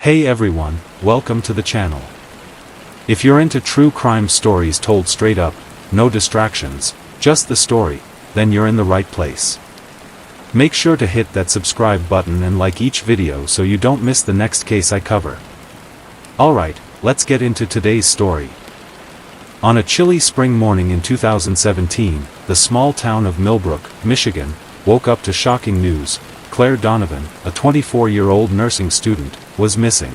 Hey everyone, welcome to the channel. If you're into true crime stories told straight up, no distractions, just the story, then you're in the right place. Make sure to hit that subscribe button and like each video so you don't miss the next case I cover. Alright, let's get into today's story. On a chilly spring morning in 2017, the small town of Millbrook, Michigan, woke up to shocking news. Claire Donovan, a 24-year-old nursing student, was missing.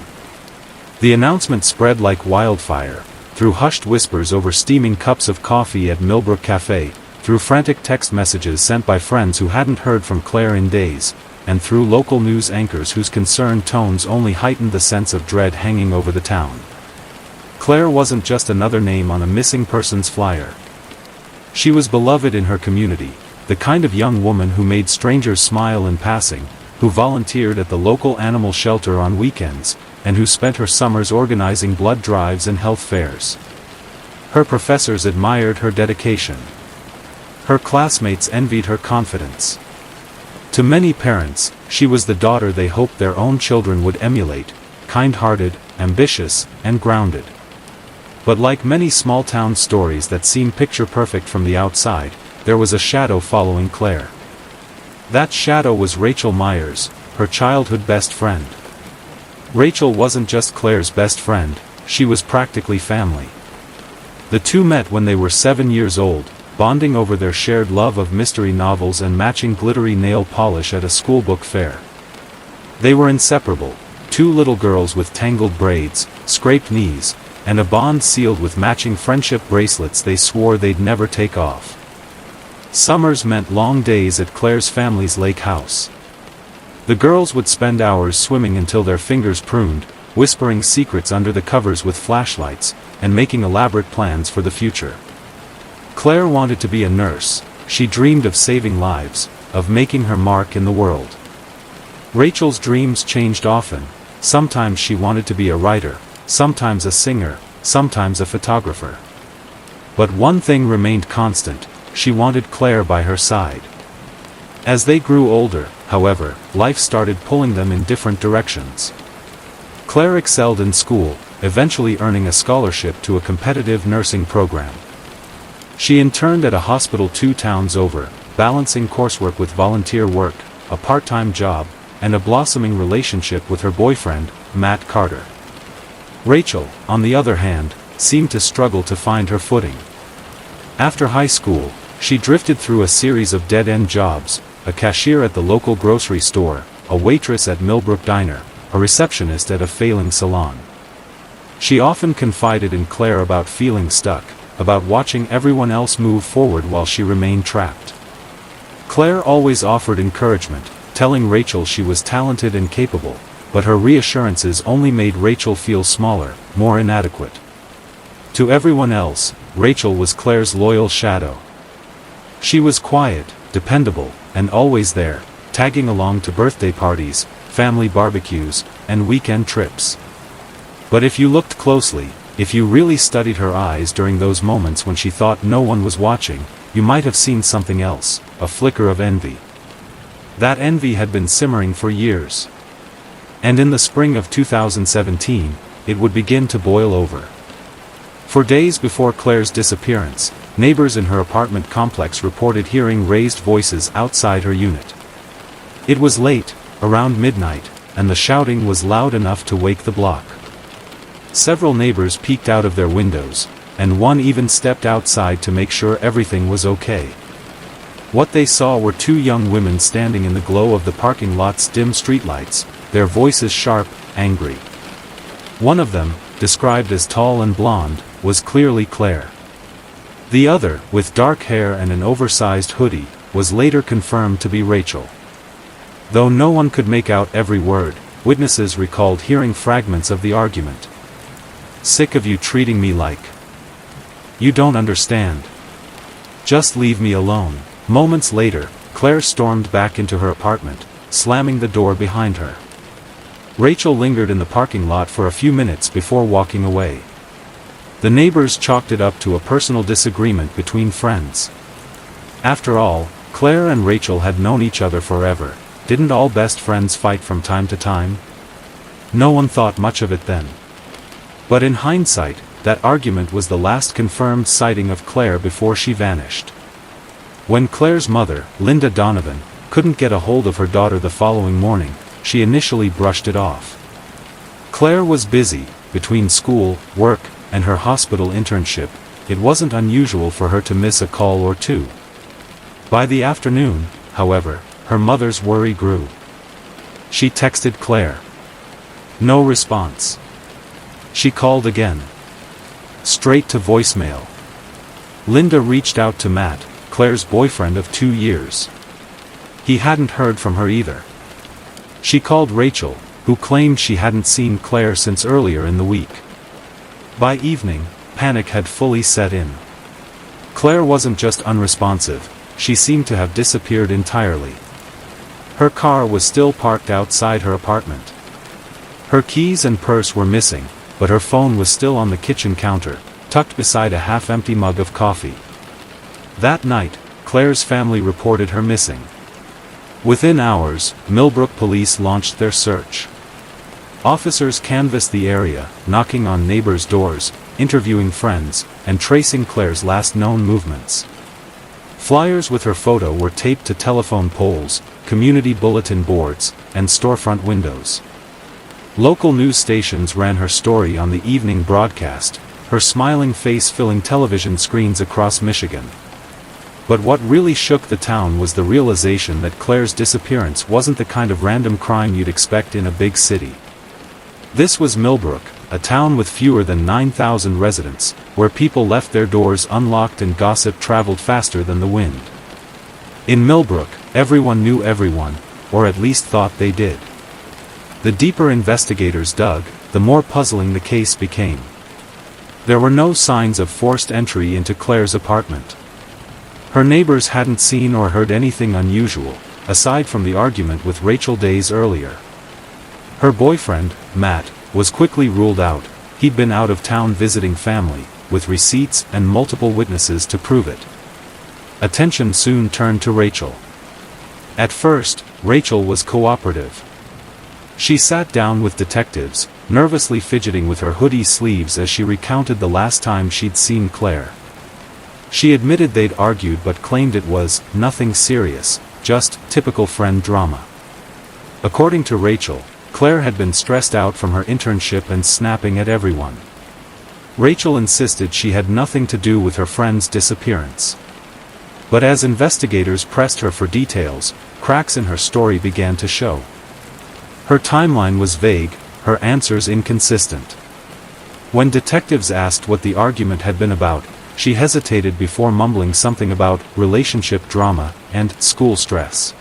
The announcement spread like wildfire, through hushed whispers over steaming cups of coffee at Millbrook Cafe, through frantic text messages sent by friends who hadn't heard from Claire in days, and through local news anchors whose concerned tones only heightened the sense of dread hanging over the town. Claire wasn't just another name on a missing persons flyer. She was beloved in her community, the kind of young woman who made strangers smile in passing, who volunteered at the local animal shelter on weekends, and who spent her summers organizing blood drives and health fairs. Her professors admired her dedication. Her classmates envied her confidence. To many parents, she was the daughter they hoped their own children would emulate, kind-hearted, ambitious, and grounded. But like many small-town stories that seem picture-perfect from the outside, there was a shadow following Claire. That shadow was Rachel Myers, her childhood best friend. Rachel wasn't just Claire's best friend, she was practically family. The two met when they were 7 years old, bonding over their shared love of mystery novels and matching glittery nail polish at a schoolbook fair. They were inseparable, two little girls with tangled braids, scraped knees, and a bond sealed with matching friendship bracelets they swore they'd never take off. Summers meant long days at Claire's family's lake house. The girls would spend hours swimming until their fingers pruned, whispering secrets under the covers with flashlights, and making elaborate plans for the future. Claire wanted to be a nurse, she dreamed of saving lives, of making her mark in the world. Rachel's dreams changed often, sometimes she wanted to be a writer, sometimes a singer, sometimes a photographer. But one thing remained constant. She wanted Claire by her side. As they grew older, however, life started pulling them in different directions. Claire excelled in school, eventually earning a scholarship to a competitive nursing program. She interned at a hospital 2 towns over, balancing coursework with volunteer work, a part-time job, and a blossoming relationship with her boyfriend, Matt Carter. Rachel, on the other hand, seemed to struggle to find her footing. After high school, she drifted through a series of dead-end jobs, a cashier at the local grocery store, a waitress at Millbrook Diner, a receptionist at a failing salon. She often confided in Claire about feeling stuck, about watching everyone else move forward while she remained trapped. Claire always offered encouragement, telling Rachel she was talented and capable, but her reassurances only made Rachel feel smaller, more inadequate. To everyone else, Rachel was Claire's loyal shadow. She was quiet, dependable, and always there, tagging along to birthday parties, family barbecues, and weekend trips. But if you looked closely, if you really studied her eyes during those moments when she thought no one was watching, you might have seen something else, a flicker of envy. That envy had been simmering for years. And in the spring of 2017, it would begin to boil over. For days before Claire's disappearance, neighbors in her apartment complex reported hearing raised voices outside her unit. It was late, around midnight, and the shouting was loud enough to wake the block. Several neighbors peeked out of their windows, and one even stepped outside to make sure everything was okay. What they saw were 2 young women standing in the glow of the parking lot's dim streetlights, their voices sharp, angry. One of them, described as tall and blonde, was clearly Claire. The other, with dark hair and an oversized hoodie, was later confirmed to be Rachel. Though no one could make out every word, witnesses recalled hearing fragments of the argument. "Sick of you treating me like. You don't understand. Just leave me alone." Moments later, Claire stormed back into her apartment, slamming the door behind her. Rachel lingered in the parking lot for a few minutes before walking away. The neighbors chalked it up to a personal disagreement between friends. After all, Claire and Rachel had known each other forever. Didn't all best friends fight from time to time? No one thought much of it then. But in hindsight, that argument was the last confirmed sighting of Claire before she vanished. When Claire's mother, Linda Donovan, couldn't get a hold of her daughter the following morning, she initially brushed it off. Claire was busy, between school, work, and her hospital internship. It wasn't unusual for her to miss a call or two. By the afternoon, however, her mother's worry grew. She texted Claire. No response. She called again. Straight to voicemail. Linda reached out to Matt, Claire's boyfriend of 2 years. He hadn't heard from her either. She called Rachel, who claimed she hadn't seen Claire since earlier in the week. By evening, panic had fully set in. Claire wasn't just unresponsive, she seemed to have disappeared entirely. Her car was still parked outside her apartment. Her keys and purse were missing, but her phone was still on the kitchen counter, tucked beside a half-empty mug of coffee. That night, Claire's family reported her missing. Within hours, Millbrook police launched their search. Officers canvassed the area, knocking on neighbors' doors, interviewing friends, and tracing Claire's last known movements. Flyers with her photo were taped to telephone poles, community bulletin boards, and storefront windows. Local news stations ran her story on the evening broadcast, her smiling face filling television screens across Michigan. But what really shook the town was the realization that Claire's disappearance wasn't the kind of random crime you'd expect in a big city. This was Millbrook, a town with fewer than 9,000 residents, where people left their doors unlocked and gossip traveled faster than the wind. In Millbrook, everyone knew everyone, or at least thought they did. The deeper investigators dug, the more puzzling the case became. There were no signs of forced entry into Claire's apartment. Her neighbors hadn't seen or heard anything unusual, aside from the argument with Rachel days earlier. Her boyfriend, Matt, was quickly ruled out. He'd been out of town visiting family, with receipts and multiple witnesses to prove it. Attention soon turned to Rachel. At first, Rachel was cooperative. She sat down with detectives, nervously fidgeting with her hoodie sleeves as she recounted the last time she'd seen Claire. She admitted they'd argued but claimed it was nothing serious, just typical friend drama. According to Rachel, Claire had been stressed out from her internship and snapping at everyone. Rachel insisted she had nothing to do with her friend's disappearance. But as investigators pressed her for details, cracks in her story began to show. Her timeline was vague, her answers inconsistent. When detectives asked what the argument had been about, she hesitated before mumbling something about relationship drama and school stress.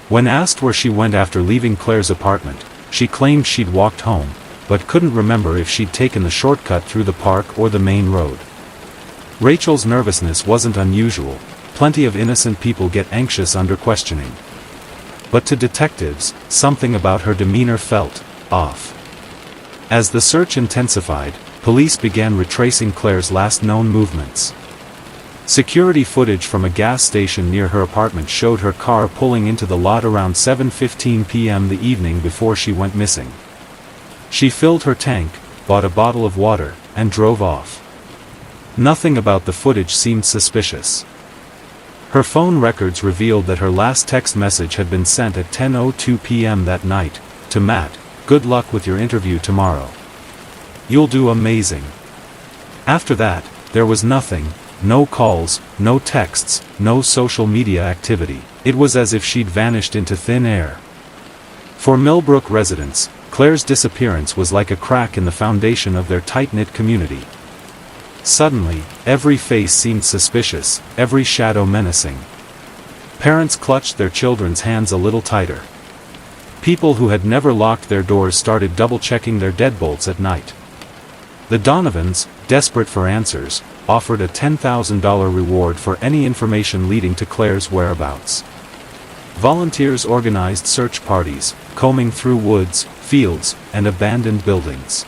When asked where she went after leaving Claire's apartment, she claimed she'd walked home, but couldn't remember if she'd taken the shortcut through the park or the main road. Rachel's nervousness wasn't unusual. Plenty of innocent people get anxious under questioning. But to detectives, something about her demeanor felt off. As the search intensified, police began retracing Claire's last known movements. Security footage from a gas station near her apartment showed her car pulling into the lot around 7:15 p.m. the evening before she went missing. She filled her tank, bought a bottle of water, and drove off. Nothing about the footage seemed suspicious. Her phone records revealed that her last text message had been sent at 10:02 p.m. that night, to Matt, "Good luck with your interview tomorrow. You'll do amazing." After that, there was nothing, no calls, no texts, no social media activity. It was as if she'd vanished into thin air. For Millbrook residents, Claire's disappearance was like a crack in the foundation of their tight-knit community. Suddenly, every face seemed suspicious, every shadow menacing. Parents clutched their children's hands a little tighter. People who had never locked their doors started double-checking their deadbolts at night. The Donovans, desperate for answers, offered a $10,000 reward for any information leading to Claire's whereabouts. Volunteers organized search parties, combing through woods, fields, and abandoned buildings.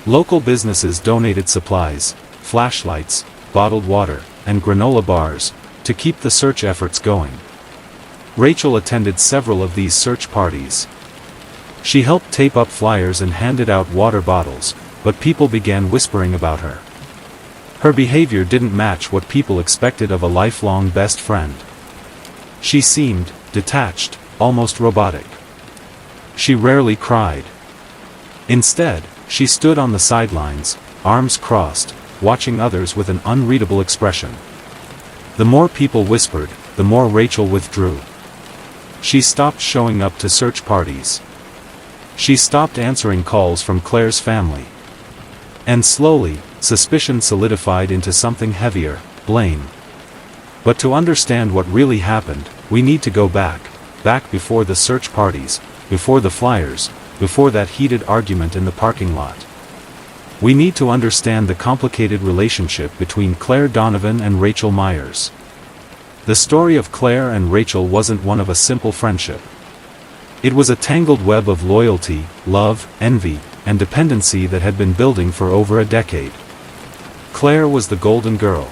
Local businesses donated supplies, flashlights, bottled water, and granola bars, to keep the search efforts going. Rachel attended several of these search parties. She helped tape up flyers and handed out water bottles, but people began whispering about her. Her behavior didn't match what people expected of a lifelong best friend. She seemed detached, almost robotic. She rarely cried. Instead, she stood on the sidelines, arms crossed, watching others with an unreadable expression. The more people whispered, the more Rachel withdrew. She stopped showing up to search parties. She stopped answering calls from Claire's family. And slowly, suspicion solidified into something heavier, blame. But to understand what really happened, we need to go back before the search parties, before the flyers, before that heated argument in the parking lot. We need to understand the complicated relationship between Claire Donovan and Rachel Myers. The story of Claire and Rachel wasn't one of a simple friendship. It was a tangled web of loyalty, love, envy, and dependency that had been building for over a decade. Claire was the golden girl.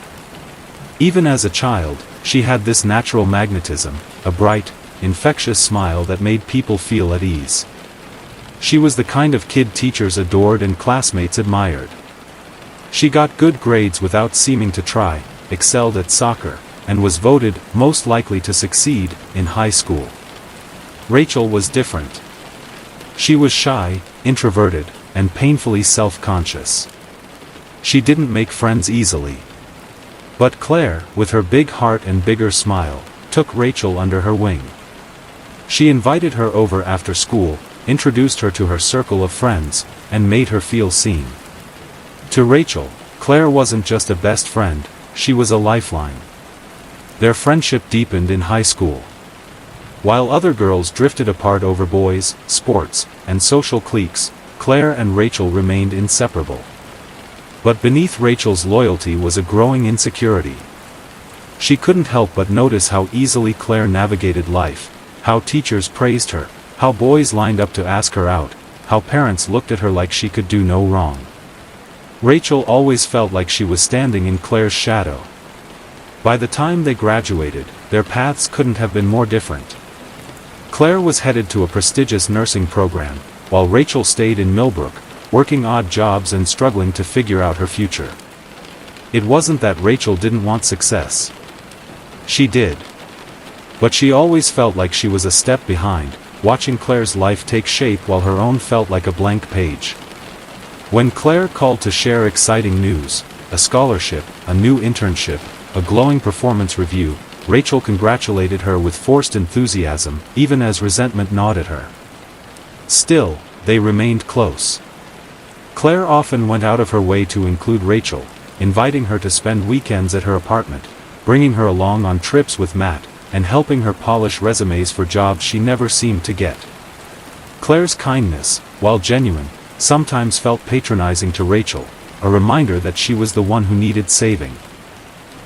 Even as a child, she had this natural magnetism, a bright, infectious smile that made people feel at ease. She was the kind of kid teachers adored and classmates admired. She got good grades without seeming to try, excelled at soccer, and was voted most likely to succeed in high school. Rachel was different. She was shy, introverted, and painfully self-conscious. She didn't make friends easily. But Claire, with her big heart and bigger smile, took Rachel under her wing. She invited her over after school, introduced her to her circle of friends, and made her feel seen. To Rachel, Claire wasn't just a best friend, she was a lifeline. Their friendship deepened in high school. While other girls drifted apart over boys, sports, and social cliques, Claire and Rachel remained inseparable. But beneath Rachel's loyalty was a growing insecurity. She couldn't help but notice how easily Claire navigated life, how teachers praised her, how boys lined up to ask her out, how parents looked at her like she could do no wrong. Rachel always felt like she was standing in Claire's shadow. By the time they graduated, their paths couldn't have been more different. Claire was headed to a prestigious nursing program, while Rachel stayed in Millbrook, working odd jobs and struggling to figure out her future. It wasn't that Rachel didn't want success. She did. But she always felt like she was a step behind, watching Claire's life take shape while her own felt like a blank page. When Claire called to share exciting news, a scholarship, a new internship, a glowing performance review, Rachel congratulated her with forced enthusiasm, even as resentment gnawed at her. Still, they remained close. Claire often went out of her way to include Rachel, inviting her to spend weekends at her apartment, bringing her along on trips with Matt, and helping her polish resumes for jobs she never seemed to get. Claire's kindness, while genuine, sometimes felt patronizing to Rachel, a reminder that she was the one who needed saving.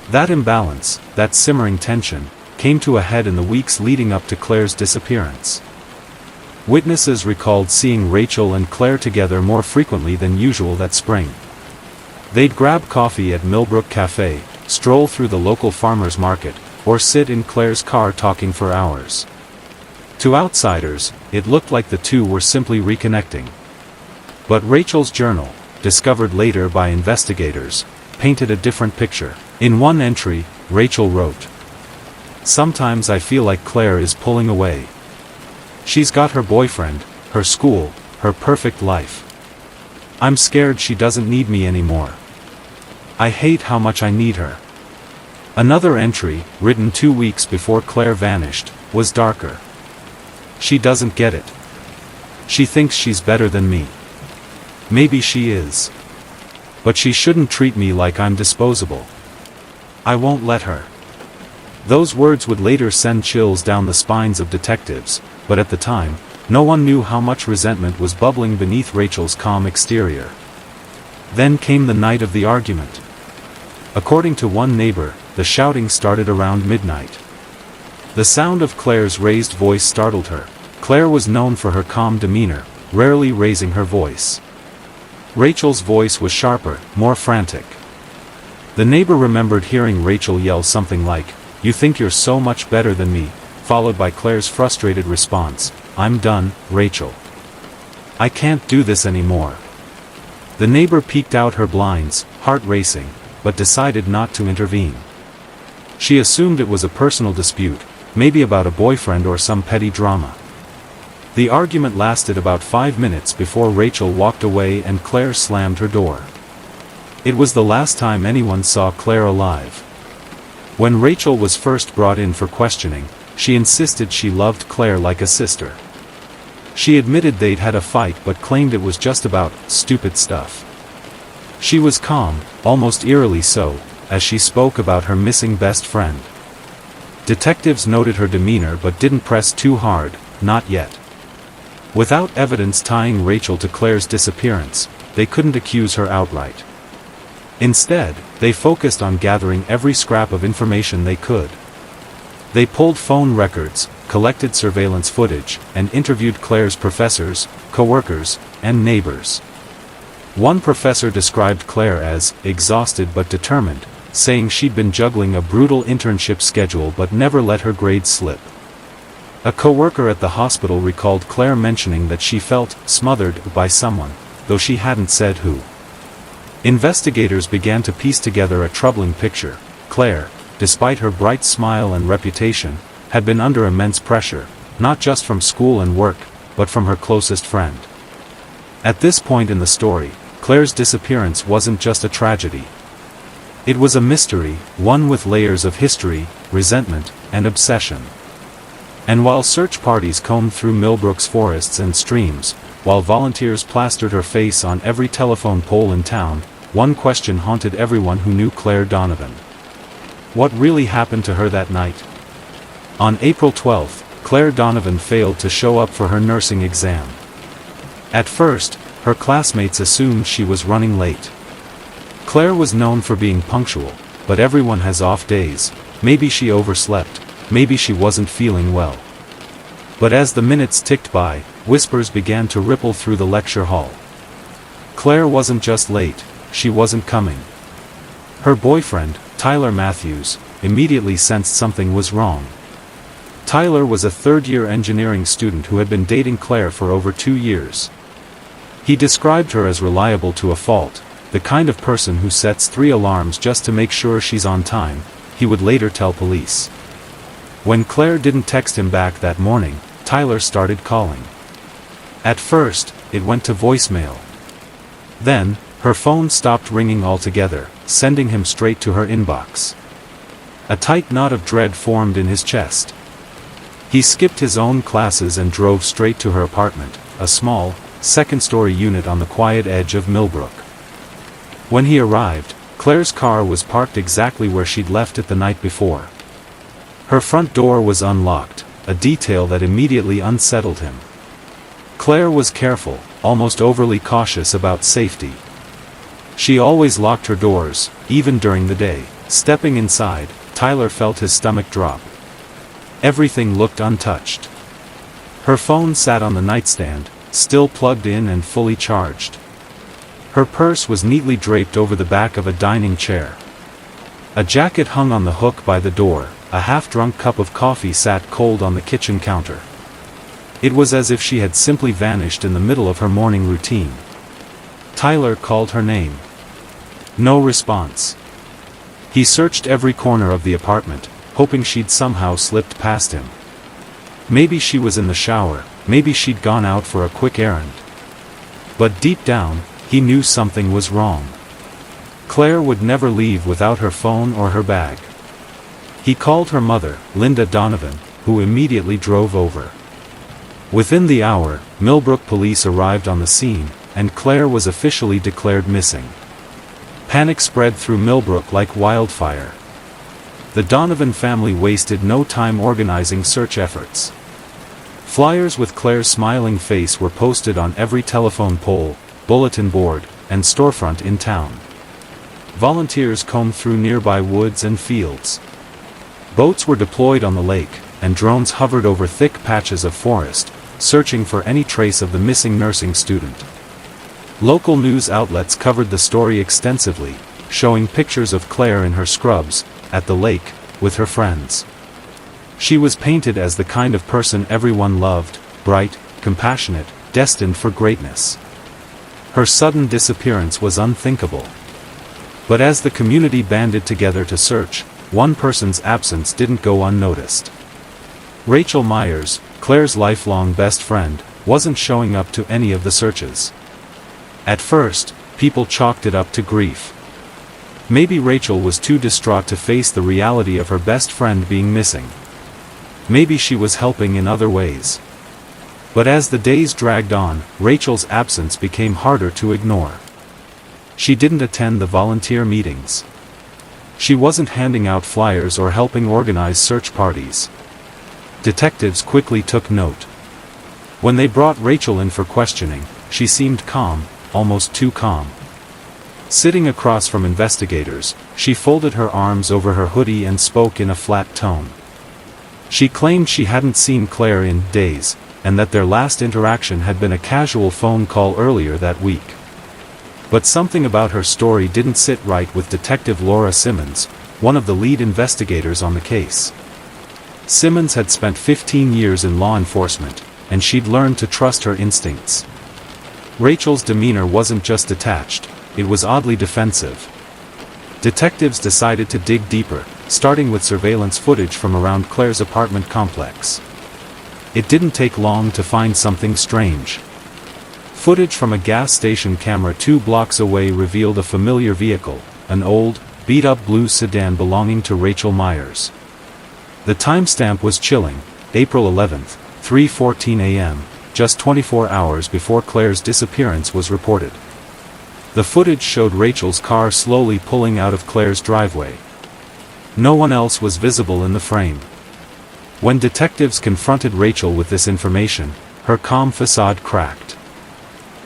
That imbalance, that simmering tension, came to a head in the weeks leading up to Claire's disappearance. Witnesses recalled seeing Rachel and Claire together more frequently than usual that spring. They'd grab coffee at Millbrook Cafe, stroll through the local farmers market, or sit in Claire's car talking for hours. To outsiders, it looked like the two were simply reconnecting. But Rachel's journal, discovered later by investigators, painted a different picture. In one entry, Rachel wrote, "Sometimes I feel like Claire is pulling away. She's got her boyfriend, her school, her perfect life. I'm scared she doesn't need me anymore. I hate how much I need her." Another entry, written 2 weeks before Claire vanished, was darker. "She doesn't get it. She thinks she's better than me. Maybe she is. But she shouldn't treat me like I'm disposable. I won't let her." Those words would later send chills down the spines of detectives, but at the time, no one knew how much resentment was bubbling beneath Rachel's calm exterior. Then came the night of the argument. According to one neighbor, the shouting started around midnight. The sound of Claire's raised voice startled her. Claire was known for her calm demeanor, rarely raising her voice. Rachel's voice was sharper, more frantic. The neighbor remembered hearing Rachel yell something like, "You think you're so much better than me," followed by Claire's frustrated response, "I'm done, Rachel. I can't do this anymore." The neighbor peeked out her blinds, heart racing, but decided not to intervene. She assumed it was a personal dispute, maybe about a boyfriend or some petty drama. The argument lasted about 5 minutes before Rachel walked away and Claire slammed her door. It was the last time anyone saw Claire alive. When Rachel was first brought in for questioning, she insisted she loved Claire like a sister. She admitted they'd had a fight but claimed it was just about stupid stuff. She was calm, almost eerily so, as she spoke about her missing best friend. Detectives noted her demeanor but didn't press too hard, not yet. Without evidence tying Rachel to Claire's disappearance, they couldn't accuse her outright. Instead, they focused on gathering every scrap of information they could. They pulled phone records, collected surveillance footage, and interviewed Claire's professors, co-workers, and neighbors. One professor described Claire as exhausted but determined, saying she'd been juggling a brutal internship schedule but never let her grades slip. A co-worker at the hospital recalled Claire mentioning that she felt smothered by someone, though she hadn't said who. Investigators began to piece together a troubling picture. Claire, despite her bright smile and reputation, had been under immense pressure, not just from school and work, but from her closest friend. At this point in the story, Claire's disappearance wasn't just a tragedy. It was a mystery, one with layers of history, resentment, and obsession. And while search parties combed through Millbrook's forests and streams, while volunteers plastered her face on every telephone pole in town, one question haunted everyone who knew Claire Donovan. What really happened to her that night? On April 12, Claire Donovan failed to show up for her nursing exam. At first, her classmates assumed she was running late. Claire was known for being punctual, but everyone has off days. Maybe she overslept, maybe she wasn't feeling well. But as the minutes ticked by, whispers began to ripple through the lecture hall. Claire wasn't just late, she wasn't coming. Her boyfriend, Tyler Matthews, immediately sensed something was wrong. Tyler was a third-year engineering student who had been dating Claire for over 2 years. He described her as reliable to a fault, the kind of person who sets 3 alarms just to make sure she's on time, he would later tell police. When Claire didn't text him back that morning, Tyler started calling. At first, it went to voicemail. Then, her phone stopped ringing altogether, sending him straight to her inbox. A tight knot of dread formed in his chest. He skipped his own classes and drove straight to her apartment, a small, second-story unit on the quiet edge of Millbrook. When he arrived, Claire's car was parked exactly where she'd left it the night before. Her front door was unlocked, a detail that immediately unsettled him. Claire was careful, almost overly cautious about safety. She always locked her doors, even during the day. Stepping inside, Tyler felt his stomach drop. Everything looked untouched. Her phone sat on the nightstand, still plugged in and fully charged. Her purse was neatly draped over the back of a dining chair. A jacket hung on the hook by the door, a half-drunk cup of coffee sat cold on the kitchen counter. It was as if she had simply vanished in the middle of her morning routine. Tyler called her name. No response. He searched every corner of the apartment, hoping she'd somehow slipped past him. Maybe she was in the shower, maybe she'd gone out for a quick errand. But deep down, he knew something was wrong. Claire would never leave without her phone or her bag. He called her mother, Linda Donovan, who immediately drove over. Within the hour, Millbrook police arrived on the scene, and Claire was officially declared missing. Panic spread through Millbrook like wildfire. The Donovan family wasted no time organizing search efforts. Flyers with Claire's smiling face were posted on every telephone pole, bulletin board, and storefront in town. Volunteers combed through nearby woods and fields. Boats were deployed on the lake, and drones hovered over thick patches of forest, searching for any trace of the missing nursing student. Local news outlets covered the story extensively, showing pictures of Claire in her scrubs, at the lake, with her friends. She was painted as the kind of person everyone loved, bright, compassionate, destined for greatness. Her sudden disappearance was unthinkable. But as the community banded together to search, one person's absence didn't go unnoticed. Rachel Myers, Claire's lifelong best friend, wasn't showing up to any of the searches. At first, people chalked it up to grief. Maybe Rachel was too distraught to face the reality of her best friend being missing. Maybe she was helping in other ways. But as the days dragged on, Rachel's absence became harder to ignore. She didn't attend the volunteer meetings. She wasn't handing out flyers or helping organize search parties. Detectives quickly took note. When they brought Rachel in for questioning, she seemed calm, almost too calm. Sitting across from investigators, she folded her arms over her hoodie and spoke in a flat tone. She claimed she hadn't seen Claire in days, and that their last interaction had been a casual phone call earlier that week. But something about her story didn't sit right with Detective Laura Simmons, one of the lead investigators on the case. Simmons had spent 15 years in law enforcement, and she'd learned to trust her instincts. Rachel's demeanor wasn't just detached, it was oddly defensive. Detectives decided to dig deeper, starting with surveillance footage from around Claire's apartment complex. It didn't take long to find something strange. Footage from a gas station camera 2 blocks away revealed a familiar vehicle, an old, beat-up blue sedan belonging to Rachel Myers. The timestamp was chilling, April 11th, 3:14 a.m., just 24 hours before Claire's disappearance was reported. The footage showed Rachel's car slowly pulling out of Claire's driveway. No one else was visible in the frame. When detectives confronted Rachel with this information, her calm facade cracked.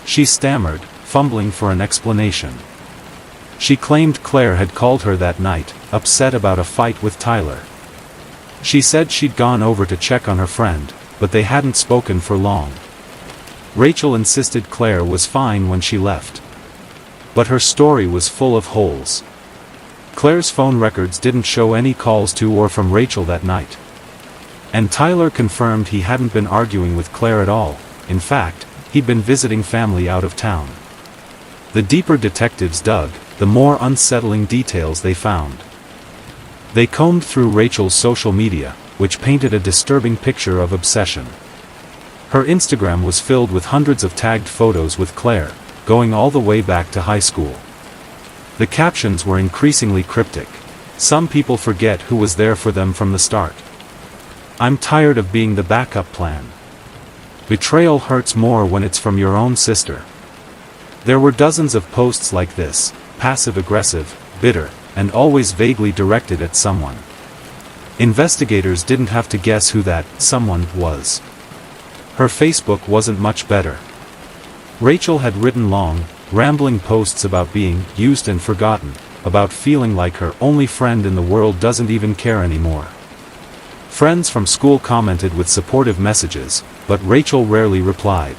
She stammered, fumbling for an explanation. She claimed Claire had called her that night, upset about a fight with Tyler. She said she'd gone over to check on her friend, but they hadn't spoken for long. Rachel insisted Claire was fine when she left. But her story was full of holes. Claire's phone records didn't show any calls to or from Rachel that night. And Tyler confirmed he hadn't been arguing with Claire at all. In fact, he'd been visiting family out of town. The deeper detectives dug, the more unsettling details they found. They combed through Rachel's social media, which painted a disturbing picture of obsession. Her Instagram was filled with hundreds of tagged photos with Claire, going all the way back to high school. The captions were increasingly cryptic. Some people forget who was there for them from the start. I'm tired of being the backup plan. Betrayal hurts more when it's from your own sister. There were dozens of posts like this, passive-aggressive, bitter, and always vaguely directed at someone. Investigators didn't have to guess who that someone was. Her Facebook wasn't much better. Rachel had written long, rambling posts about being used and forgotten, about feeling like her only friend in the world doesn't even care anymore. Friends from school commented with supportive messages, but Rachel rarely replied.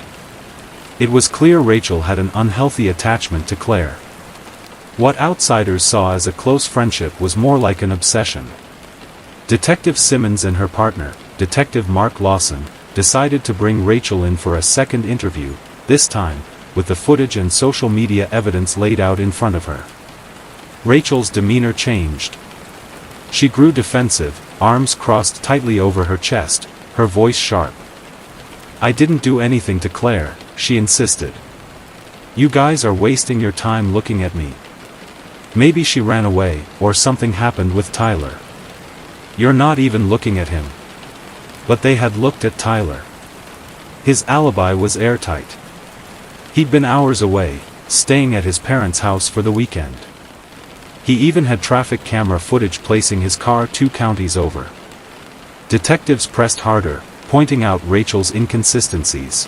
It was clear Rachel had an unhealthy attachment to Claire. What outsiders saw as a close friendship was more like an obsession. Detective Simmons and her partner, Detective Mark Lawson, decided to bring Rachel in for a second interview, this time, with the footage and social media evidence laid out in front of her. Rachel's demeanor changed. She grew defensive, arms crossed tightly over her chest, her voice sharp. I didn't do anything to Claire, she insisted. You guys are wasting your time looking at me. Maybe she ran away, or something happened with Tyler. You're not even looking at him. But they had looked at Tyler. His alibi was airtight. He'd been hours away, staying at his parents' house for the weekend. He even had traffic camera footage placing his car 2 counties over. Detectives pressed harder, pointing out Rachel's inconsistencies.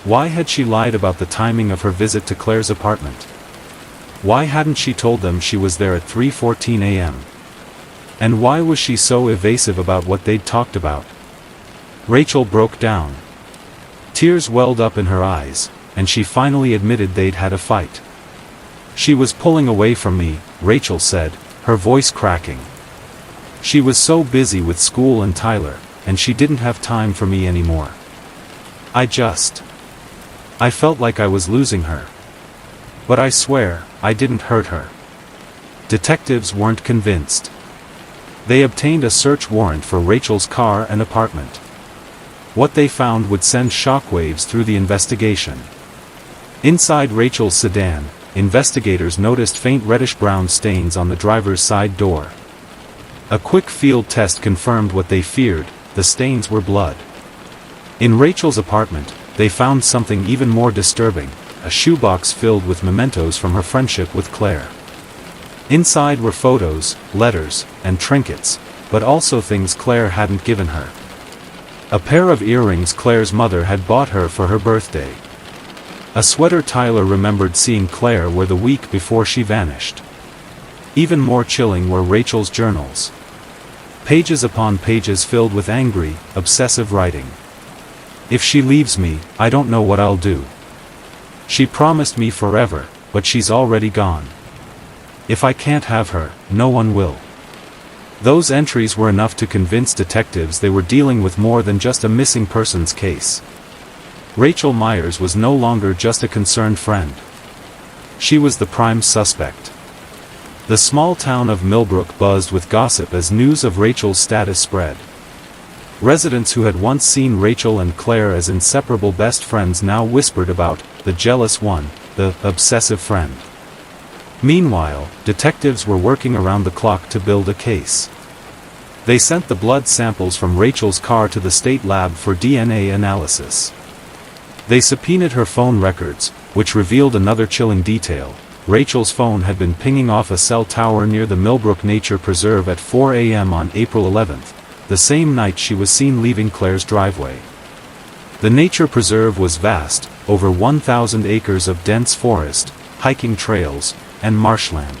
Why had she lied about the timing of her visit to Claire's apartment? Why hadn't she told them she was there at 3:14 a.m.? And why was she so evasive about what they'd talked about? Rachel broke down. Tears welled up in her eyes, and she finally admitted they'd had a fight. She was pulling away from me, Rachel said, her voice cracking. She was so busy with school and Tyler, and she didn't have time for me anymore. I just... I felt like I was losing her. But I swear, I didn't hurt her. Detectives weren't convinced. They obtained a search warrant for Rachel's car and apartment. What they found would send shockwaves through the investigation. Inside Rachel's sedan, investigators noticed faint reddish-brown stains on the driver's side door. A quick field test confirmed what they feared: the stains were blood. In Rachel's apartment, they found something even more disturbing: a shoebox filled with mementos from her friendship with Claire. Inside were photos, letters, and trinkets, but also things Claire hadn't given her. A pair of earrings Claire's mother had bought her for her birthday. A sweater Tyler remembered seeing Claire wear the week before she vanished. Even more chilling were Rachel's journals. Pages upon pages filled with angry, obsessive writing. "If she leaves me, I don't know what I'll do. She promised me forever, but she's already gone. If I can't have her, no one will." Those entries were enough to convince detectives they were dealing with more than just a missing persons case. Rachel Myers was no longer just a concerned friend. She was the prime suspect. The small town of Millbrook buzzed with gossip as news of Rachel's status spread. Residents who had once seen Rachel and Claire as inseparable best friends now whispered about the jealous one, the obsessive friend. Meanwhile, detectives were working around the clock to build a case. They sent the blood samples from Rachel's car to the state lab for DNA analysis. They subpoenaed her phone records, which revealed another chilling detail: Rachel's phone had been pinging off a cell tower near the Millbrook Nature Preserve at 4 a.m. on April 11th, the same night she was seen leaving Claire's driveway. The nature preserve was vast, over 1,000 acres of dense forest, hiking trails, and marshland.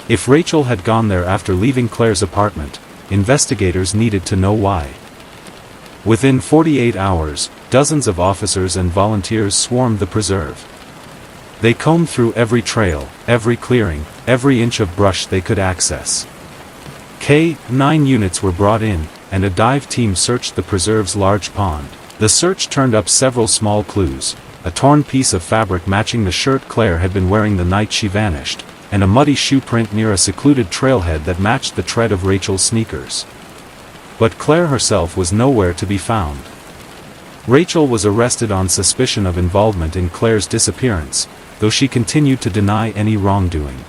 If Rachel had gone there after leaving Claire's apartment, investigators needed to know why. Within 48 hours, dozens of officers and volunteers swarmed the preserve. They combed through every trail, every clearing, every inch of brush they could access. K-9 units were brought in, and a dive team searched the preserve's large pond. The search turned up several small clues: a torn piece of fabric matching the shirt Claire had been wearing the night she vanished, and a muddy shoe print near a secluded trailhead that matched the tread of Rachel's sneakers. But Claire herself was nowhere to be found. Rachel was arrested on suspicion of involvement in Claire's disappearance, though she continued to deny any wrongdoing.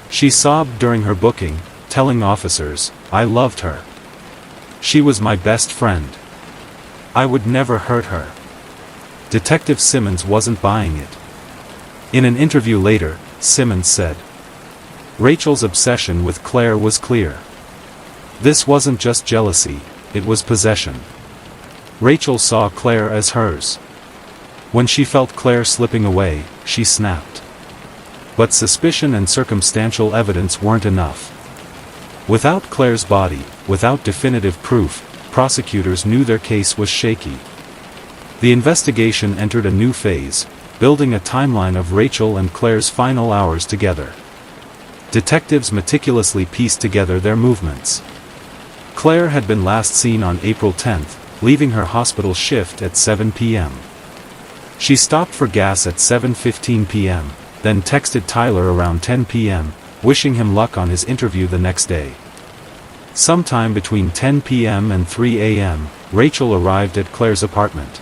She sobbed during her booking, telling officers, "I loved her. She was my best friend. I would never hurt her." Detective Simmons wasn't buying it. In an interview later, Simmons said, "Rachel's obsession with Claire was clear. This wasn't just jealousy, it was possession. Rachel saw Claire as hers. When she felt Claire slipping away, she snapped. But suspicion and circumstantial evidence weren't enough. Without Claire's body, without definitive proof, prosecutors knew their case was shaky. The investigation entered a new phase, building a timeline of Rachel and Claire's final hours together. Detectives meticulously pieced together their movements. Claire had been last seen on April 10th, leaving her hospital shift at 7 p.m. She stopped for gas at 7:15 p.m., then texted Tyler around 10 p.m., wishing him luck on his interview the next day. Sometime between 10 p.m. and 3 a.m., Rachel arrived at Claire's apartment.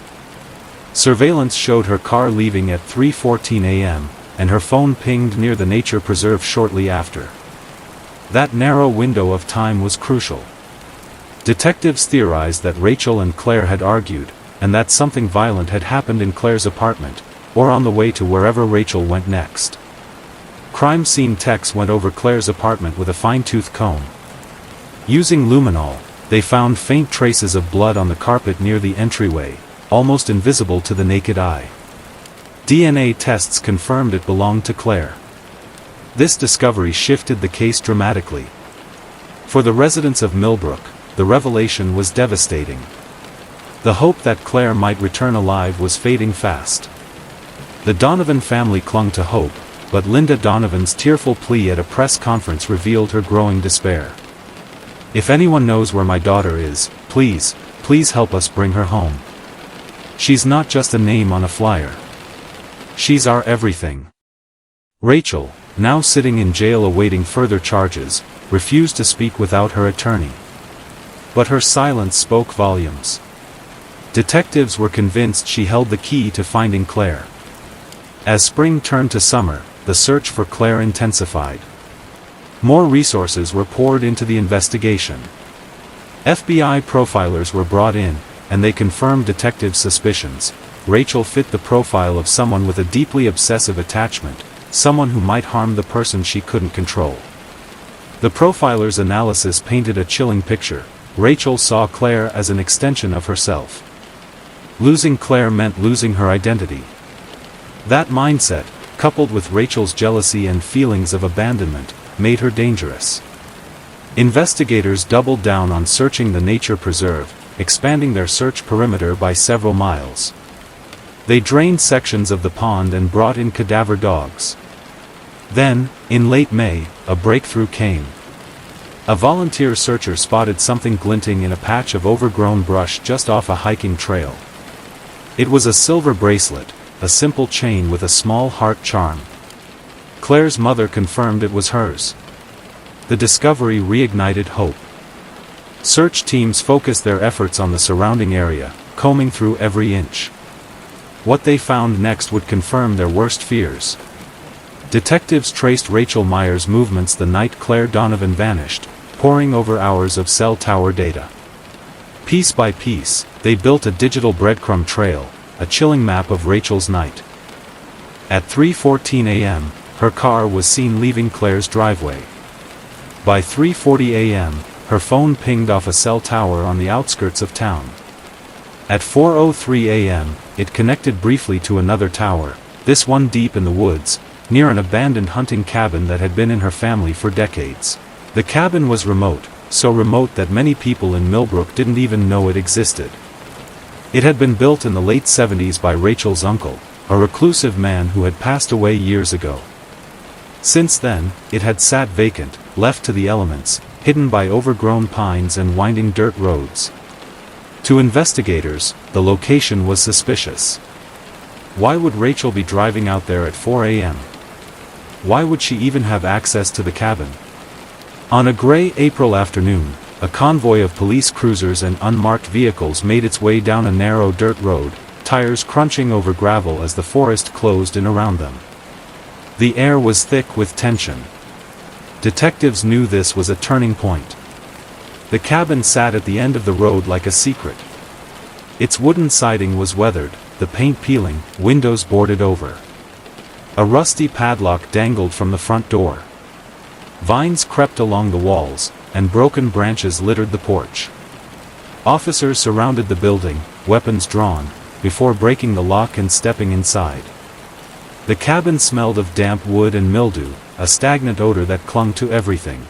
Surveillance showed her car leaving at 3:14 a.m., and her phone pinged near the nature preserve shortly after. That narrow window of time was crucial. Detectives theorized that Rachel and Claire had argued, and that something violent had happened in Claire's apartment, or on the way to wherever Rachel went next. Crime scene techs went over Claire's apartment with a fine-tooth comb. Using luminol, they found faint traces of blood on the carpet near the entryway, almost invisible to the naked eye. DNA tests confirmed it belonged to Claire. This discovery shifted the case dramatically. For the residents of Millbrook, the revelation was devastating. The hope that Claire might return alive was fading fast. The Donovan family clung to hope, but Linda Donovan's tearful plea at a press conference revealed her growing despair. "If anyone knows where my daughter is, please help us bring her home. She's not just a name on a flyer. She's our everything. Rachel, now sitting in jail awaiting further charges, refused to speak without her attorney. But her silence spoke volumes. Detectives were convinced she held the key to finding Claire. As spring turned to summer, the search for Claire intensified. More resources were poured into the investigation. FBI profilers were brought in, and they confirmed detectives' suspicions. Rachel fit the profile of someone with a deeply obsessive attachment, someone who might harm the person she couldn't control. The profiler's analysis painted a chilling picture. Rachel saw Claire as an extension of herself. Losing Claire meant losing her identity. That mindset, coupled with Rachel's jealousy and feelings of abandonment, made her dangerous. Investigators doubled down on searching the nature preserve, expanding their search perimeter by several miles. They drained sections of the pond and brought in cadaver dogs. Then, in late May, a breakthrough came. A volunteer searcher spotted something glinting in a patch of overgrown brush just off a hiking trail. It was a silver bracelet, a simple chain with a small heart charm. Claire's mother confirmed it was hers. The discovery reignited hope. Search teams focused their efforts on the surrounding area, combing through every inch. What they found next would confirm their worst fears. Detectives traced Rachel Meyer's movements the night Claire Donovan vanished, poring over hours of cell tower data. Piece by piece, they built a digital breadcrumb trail, a chilling map of Rachel's night. At 3:14 a.m., her car was seen leaving Claire's driveway. By 3:40 a.m., her phone pinged off a cell tower on the outskirts of town. At 4:03 a.m., it connected briefly to another tower, this one deep in the woods, near an abandoned hunting cabin that had been in her family for decades. The cabin was remote, so remote that many people in Millbrook didn't even know it existed. It had been built in the late 70s by Rachel's uncle, a reclusive man who had passed away years ago. Since then, it had sat vacant, left to the elements, hidden by overgrown pines and winding dirt roads. To investigators, the location was suspicious. Why would Rachel be driving out there at 4 a.m.? Why would she even have access to the cabin? On a gray April afternoon, a convoy of police cruisers and unmarked vehicles made its way down a narrow dirt road, tires crunching over gravel as the forest closed in around them. The air was thick with tension. Detectives knew this was a turning point. The cabin sat at the end of the road like a secret. Its wooden siding was weathered, the paint peeling, windows boarded over. A rusty padlock dangled from the front door. Vines crept along the walls, and broken branches littered the porch. Officers surrounded the building, weapons drawn, before breaking the lock and stepping inside. The cabin smelled of damp wood and mildew, a stagnant odor that clung to everything.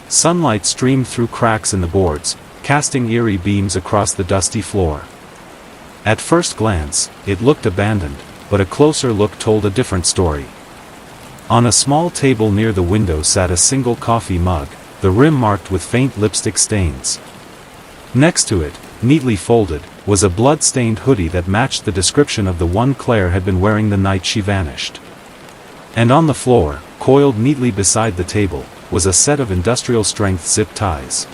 Sunlight streamed through cracks in the boards, casting eerie beams across the dusty floor. At first glance, it looked abandoned, but a closer look told a different story. On a small table near the window sat a single coffee mug, the rim marked with faint lipstick stains. Next to it, neatly folded, was a blood-stained hoodie that matched the description of the one Claire had been wearing the night she vanished. And on the floor, coiled neatly beside the table, was a set of industrial-strength zip ties.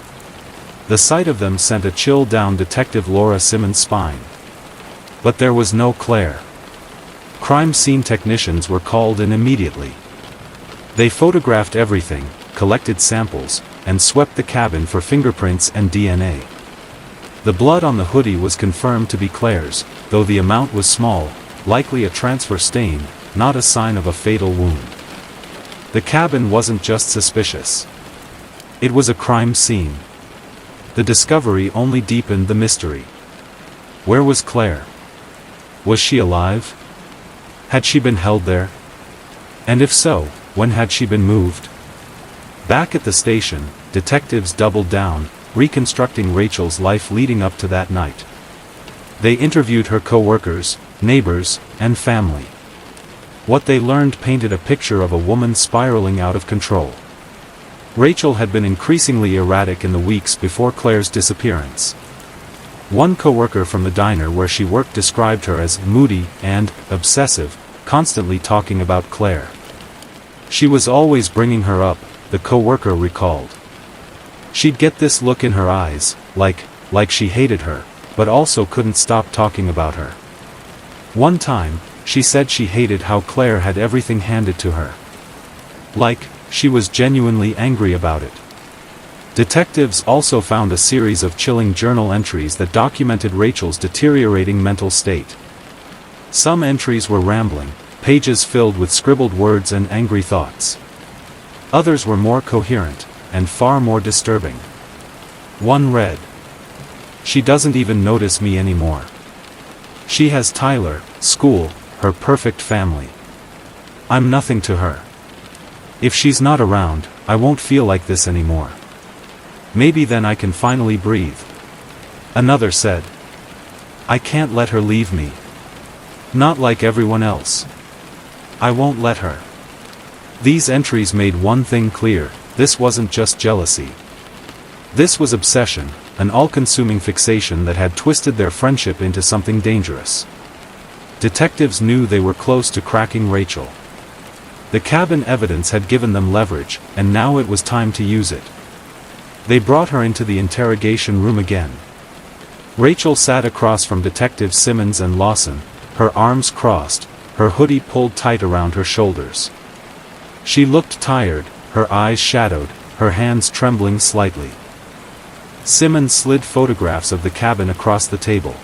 The sight of them sent a chill down Detective Laura Simmons' spine. But there was no Claire. Crime scene technicians were called in immediately. They photographed everything, collected samples, and swept the cabin for fingerprints and DNA. The blood on the hoodie was confirmed to be Claire's, though the amount was small, likely a transfer stain, not a sign of a fatal wound. The cabin wasn't just suspicious. It was a crime scene. The discovery only deepened the mystery. Where was Claire? Was she alive? Had she been held there? And if so, when had she been moved? Back at the station, detectives doubled down, reconstructing Rachel's life leading up to that night. They interviewed her co-workers, neighbors, and family. What they learned painted a picture of a woman spiraling out of control. Rachel had been increasingly erratic in the weeks before Claire's disappearance. One coworker from the diner where she worked described her as moody and obsessive, constantly talking about Claire. She was always bringing her up, the coworker recalled. She'd get this look in her eyes, like she hated her, but also couldn't stop talking about her. One time, she said she hated how Claire had everything handed to her. Like, she was genuinely angry about it. Detectives also found a series of chilling journal entries that documented Rachel's deteriorating mental state. Some entries were rambling, pages filled with scribbled words and angry thoughts. Others were more coherent, and far more disturbing. One read, "She doesn't even notice me anymore. She has Tyler, school, her perfect family. I'm nothing to her. If she's not around, I won't feel like this anymore. Maybe then I can finally breathe." Another said, "I can't let her leave me. Not like everyone else. I won't let her." These entries made one thing clear: this wasn't just jealousy. This was obsession, an all-consuming fixation that had twisted their friendship into something dangerous. Detectives knew they were close to cracking Rachel. The cabin evidence had given them leverage, and now it was time to use it. They brought her into the interrogation room again. Rachel sat across from Detectives Simmons and Lawson, her arms crossed, her hoodie pulled tight around her shoulders. She looked tired, her eyes shadowed, her hands trembling slightly. Simmons slid photographs of the cabin across the table.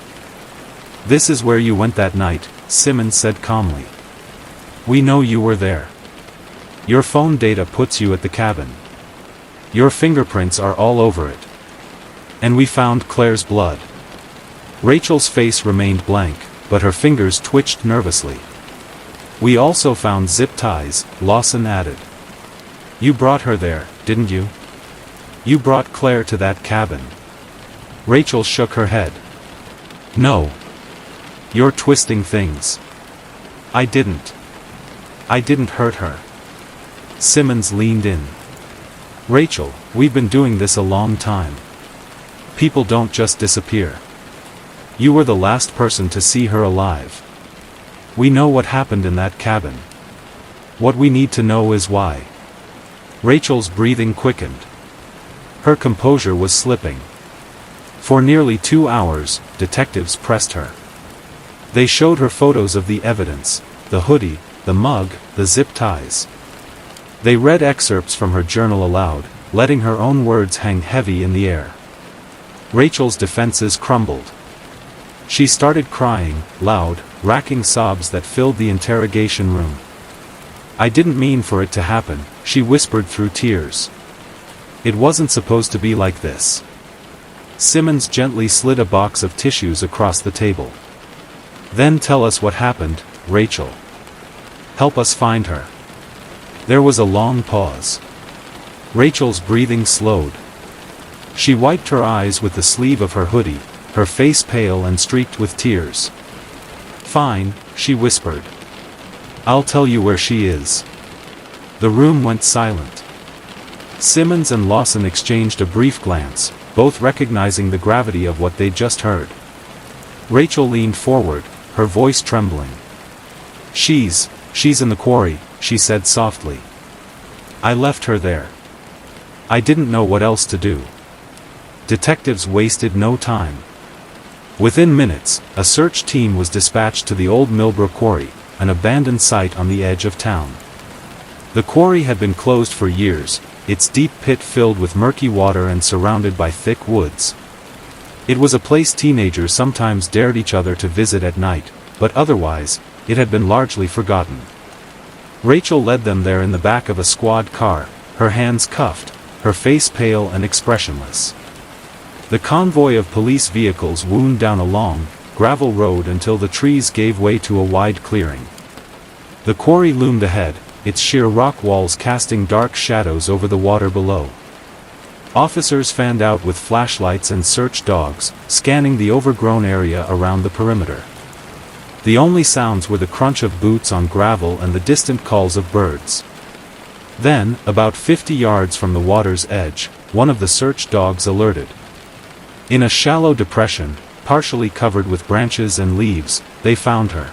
"This is where you went that night," Simmons said calmly. "We know you were there. Your phone data puts you at the cabin. Your fingerprints are all over it. And we found Claire's blood." Rachel's face remained blank, but her fingers twitched nervously. "We also found zip ties," Lawson added. "You brought her there, didn't you? You brought Claire to that cabin." Rachel shook her head. "No. You're twisting things. I didn't hurt her." Simmons leaned in. "Rachel, we've been doing this a long time. People don't just disappear. You were the last person to see her alive. We know what happened in that cabin. What we need to know is why." Rachel's breathing quickened. Her composure was slipping. For nearly 2 hours, detectives pressed her. They showed her photos of the evidence, the hoodie, the mug, the zip ties. They read excerpts from her journal aloud, letting her own words hang heavy in the air. Rachel's defenses crumbled. She started crying, loud, racking sobs that filled the interrogation room. "I didn't mean for it to happen," she whispered through tears. "It wasn't supposed to be like this." Simmons gently slid a box of tissues across the table. "Then tell us what happened, Rachel. Help us find her." There was a long pause. Rachel's breathing slowed. She wiped her eyes with the sleeve of her hoodie, her face pale and streaked with tears. "Fine," she whispered. "I'll tell you where she is." The room went silent. Simmons and Lawson exchanged a brief glance, both recognizing the gravity of what they'd just heard. Rachel leaned forward, her voice trembling. She's in the quarry," she said softly. "I left her there. I didn't know what else to do." Detectives wasted no time. Within minutes, a search team was dispatched to the old Millbrook Quarry, an abandoned site on the edge of town. The quarry had been closed for years, its deep pit filled with murky water and surrounded by thick woods. It was a place teenagers sometimes dared each other to visit at night, but otherwise, it had been largely forgotten. Rachel led them there in the back of a squad car, her hands cuffed, her face pale and expressionless. The convoy of police vehicles wound down a long, gravel road until the trees gave way to a wide clearing. The quarry loomed ahead, its sheer rock walls casting dark shadows over the water below. Officers fanned out with flashlights and search dogs, scanning the overgrown area around the perimeter. The only sounds were the crunch of boots on gravel and the distant calls of birds. Then, about 50 yards from the water's edge, one of the search dogs alerted. In a shallow depression, partially covered with branches and leaves, they found her.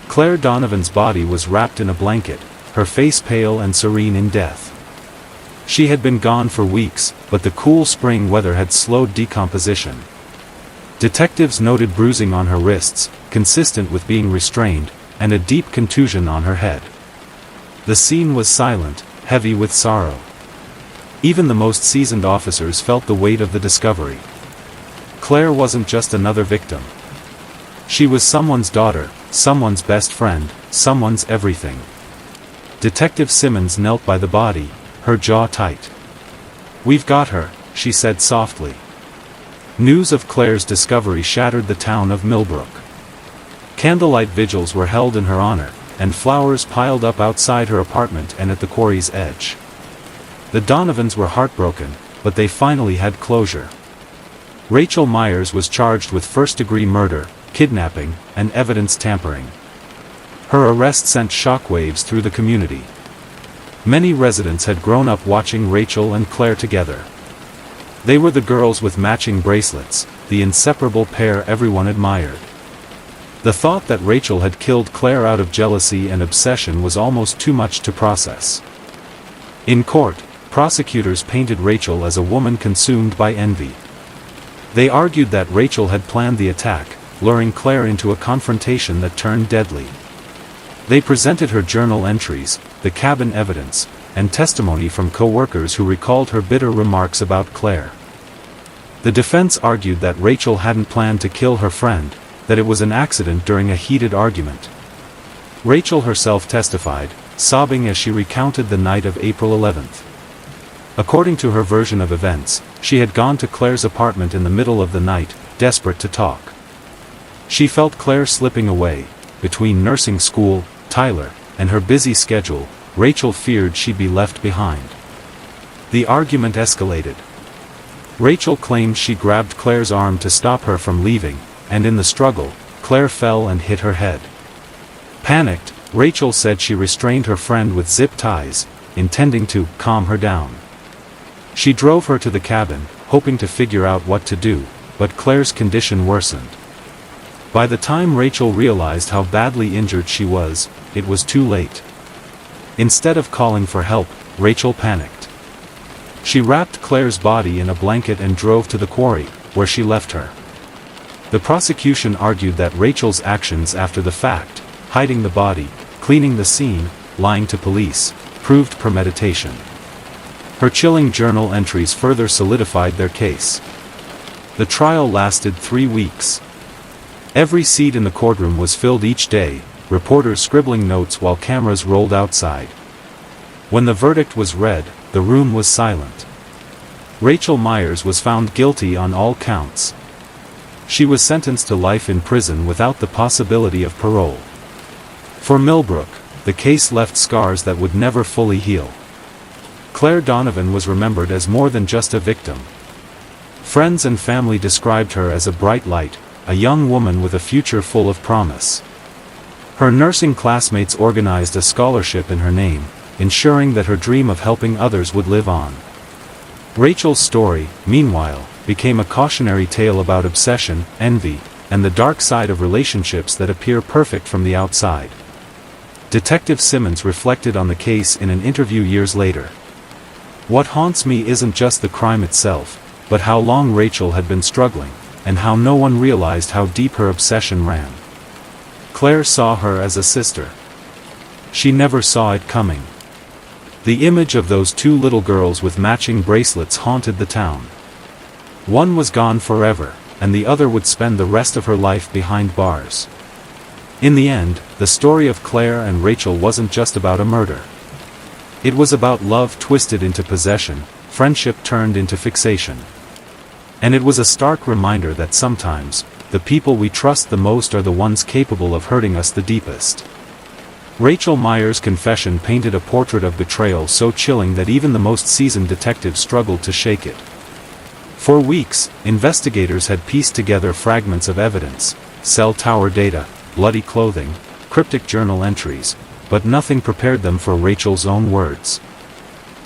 Claire Donovan's body was wrapped in a blanket, her face pale and serene in death. She had been gone for weeks, but the cool spring weather had slowed decomposition. Detectives noted bruising on her wrists, consistent with being restrained, and a deep contusion on her head. The scene was silent, heavy with sorrow. Even the most seasoned officers felt the weight of the discovery. Claire wasn't just another victim. She was someone's daughter, someone's best friend, someone's everything. Detective Simmons knelt by the body, her jaw tight. "We've got her," she said softly. News of Claire's discovery shattered the town of Millbrook. Candlelight vigils were held in her honor, and flowers piled up outside her apartment and at the quarry's edge. The Donovans were heartbroken, but they finally had closure. Rachel Myers was charged with first-degree murder, kidnapping, and evidence tampering. Her arrest sent shockwaves through the community. Many residents had grown up watching Rachel and Claire together. They were the girls with matching bracelets, the inseparable pair everyone admired. The thought that Rachel had killed Claire out of jealousy and obsession was almost too much to process. In court, prosecutors painted Rachel as a woman consumed by envy. They argued that Rachel had planned the attack, luring Claire into a confrontation that turned deadly. They presented her journal entries, the cabin evidence, and testimony from co-workers who recalled her bitter remarks about Claire. The defense argued that Rachel hadn't planned to kill her friend, that it was an accident during a heated argument. Rachel herself testified, sobbing as she recounted the night of April 11th. According to her version of events, she had gone to Claire's apartment in the middle of the night, desperate to talk. She felt Claire slipping away. Between nursing school, Tyler, and her busy schedule, Rachel feared she'd be left behind. The argument escalated. Rachel claimed she grabbed Claire's arm to stop her from leaving, and in the struggle, Claire fell and hit her head. Panicked, Rachel said she restrained her friend with zip ties, intending to calm her down. She drove her to the cabin, hoping to figure out what to do, but Claire's condition worsened. By the time Rachel realized how badly injured she was, it was too late. Instead of calling for help, Rachel panicked. She wrapped Claire's body in a blanket and drove to the quarry, where she left her. The prosecution argued that Rachel's actions after the fact, hiding the body, cleaning the scene, lying to police, proved premeditation. Her chilling journal entries further solidified their case. The trial lasted 3 weeks. Every seat in the courtroom was filled each day, reporters scribbling notes while cameras rolled outside. When the verdict was read, the room was silent. Rachel Myers was found guilty on all counts. She was sentenced to life in prison without the possibility of parole. For Millbrook, the case left scars that would never fully heal. Claire Donovan was remembered as more than just a victim. Friends and family described her as a bright light, a young woman with a future full of promise. Her nursing classmates organized a scholarship in her name, ensuring that her dream of helping others would live on. Rachel's story, meanwhile, became a cautionary tale about obsession, envy, and the dark side of relationships that appear perfect from the outside. Detective Simmons reflected on the case in an interview years later. "What haunts me isn't just the crime itself, but how long Rachel had been struggling, and how no one realized how deep her obsession ran. Claire saw her as a sister. She never saw it coming." The image of those 2 little girls with matching bracelets haunted the town. One was gone forever, and the other would spend the rest of her life behind bars. In the end, the story of Claire and Rachel wasn't just about a murder. It was about love twisted into possession, friendship turned into fixation. And it was a stark reminder that sometimes, the people we trust the most are the ones capable of hurting us the deepest. Rachel Myers' confession painted a portrait of betrayal so chilling that even the most seasoned detectives struggled to shake it. For weeks, investigators had pieced together fragments of evidence, cell tower data, bloody clothing, cryptic journal entries, but nothing prepared them for Rachel's own words.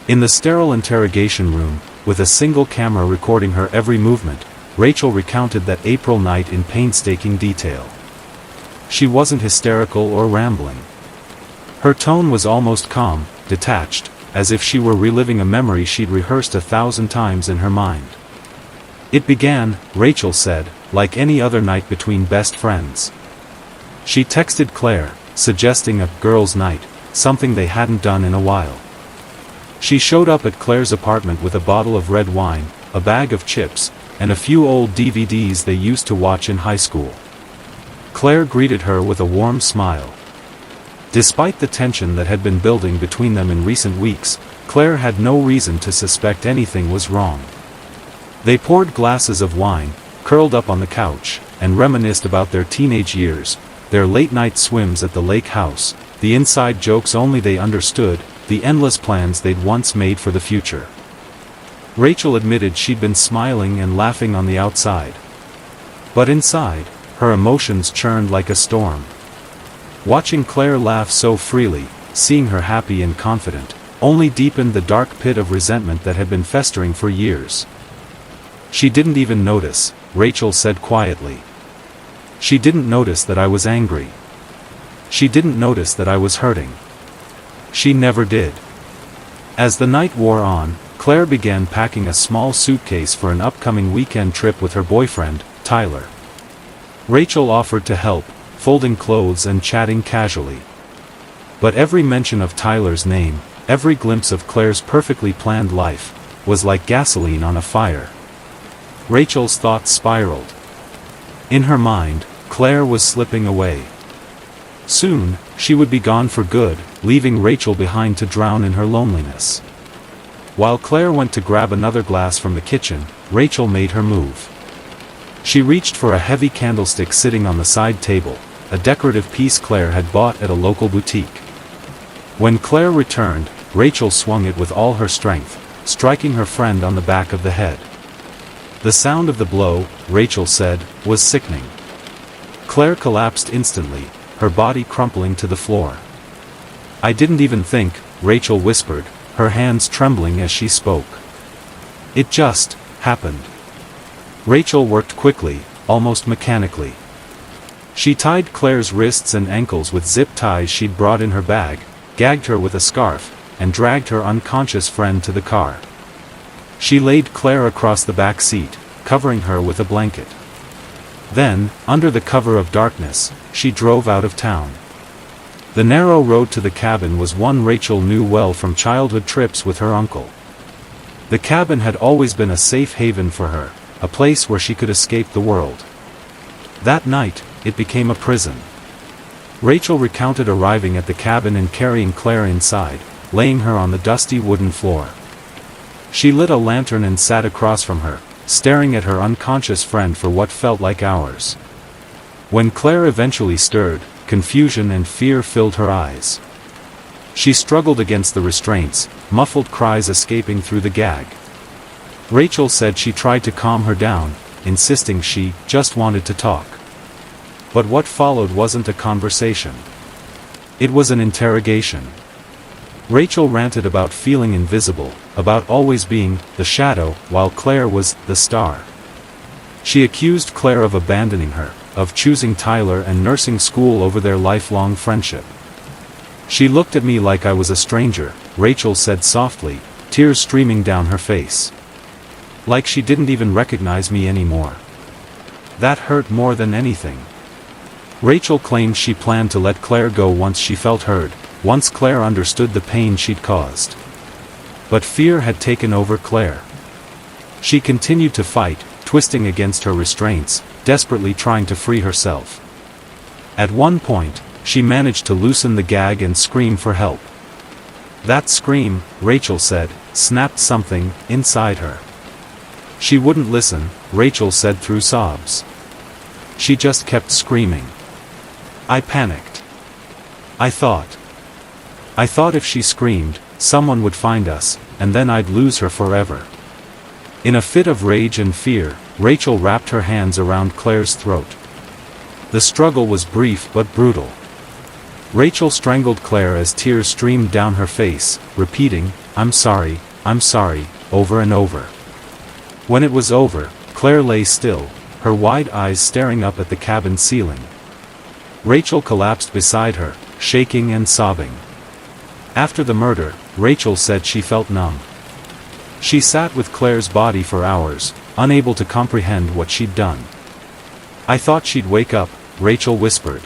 In the sterile interrogation room, with a single camera recording her every movement, Rachel recounted that April night in painstaking detail. She wasn't hysterical or rambling. Her tone was almost calm, detached, as if she were reliving a memory she'd rehearsed 1,000 times in her mind. It began, Rachel said, like any other night between best friends. She texted Claire, suggesting a girls' night, something they hadn't done in a while. She showed up at Claire's apartment with a bottle of red wine, a bag of chips, and a few old DVDs they used to watch in high school. Claire greeted her with a warm smile. Despite the tension that had been building between them in recent weeks, Claire had no reason to suspect anything was wrong. They poured glasses of wine, curled up on the couch, and reminisced about their teenage years, their late-night swims at the lake house, the inside jokes only they understood, the endless plans they'd once made for the future. Rachel admitted she'd been smiling and laughing on the outside. But inside, her emotions churned like a storm. Watching Claire laugh so freely, seeing her happy and confident, only deepened the dark pit of resentment that had been festering for years. She didn't even notice, Rachel said quietly. She didn't notice that I was angry. She didn't notice that I was hurting. She never did. As the night wore on, Claire began packing a small suitcase for an upcoming weekend trip with her boyfriend, Tyler. Rachel offered to help, folding clothes and chatting casually. But every mention of Tyler's name, every glimpse of Claire's perfectly planned life, was like gasoline on a fire. Rachel's thoughts spiraled. In her mind, Claire was slipping away. Soon, she would be gone for good, leaving Rachel behind to drown in her loneliness. While Claire went to grab another glass from the kitchen, Rachel made her move. She reached for a heavy candlestick sitting on the side table, a decorative piece Claire had bought at a local boutique. When Claire returned, Rachel swung it with all her strength, striking her friend on the back of the head. The sound of the blow, Rachel said, was sickening. Claire collapsed instantly, her body crumpling to the floor. "I didn't even think," Rachel whispered, her hands trembling as she spoke. "It just happened." Rachel worked quickly, almost mechanically. She tied Claire's wrists and ankles with zip ties she'd brought in her bag, gagged her with a scarf, and dragged her unconscious friend to the car. She laid Claire across the back seat, covering her with a blanket. Then, under the cover of darkness, she drove out of town. The narrow road to the cabin was one Rachel knew well from childhood trips with her uncle. The cabin had always been a safe haven for her, a place where she could escape the world. That night, it became a prison. Rachel recounted arriving at the cabin and carrying Claire inside, laying her on the dusty wooden floor. She lit a lantern and sat across from her, staring at her unconscious friend for what felt like hours. When Claire eventually stirred, confusion and fear filled her eyes. She struggled against the restraints, muffled cries escaping through the gag. Rachel said she tried to calm her down, insisting she just wanted to talk. But what followed wasn't a conversation. It was an interrogation. Rachel ranted about feeling invisible, about always being the shadow, while Claire was the star. She accused Claire of abandoning her, of choosing Tyler and nursing school over their lifelong friendship. "She looked at me like I was a stranger," Rachel said softly, tears streaming down her face. "Like she didn't even recognize me anymore. That hurt more than anything." Rachel claimed she planned to let Claire go once she felt heard, once Claire understood the pain she'd caused. But fear had taken over Claire. She continued to fight, twisting against her restraints, desperately trying to free herself. At one point, she managed to loosen the gag and scream for help. That scream, Rachel said, snapped something inside her. She wouldn't listen, Rachel said through sobs. She just kept screaming. "I panicked. I thought if she screamed, someone would find us, and then I'd lose her forever." In a fit of rage and fear, Rachel wrapped her hands around Claire's throat. The struggle was brief but brutal. Rachel strangled Claire as tears streamed down her face, repeating, I'm sorry," over and over. When it was over, Claire lay still, her wide eyes staring up at the cabin ceiling. Rachel collapsed beside her, shaking and sobbing. After the murder, Rachel said she felt numb. She sat with Claire's body for hours, unable to comprehend what she'd done. "I thought she'd wake up," Rachel whispered.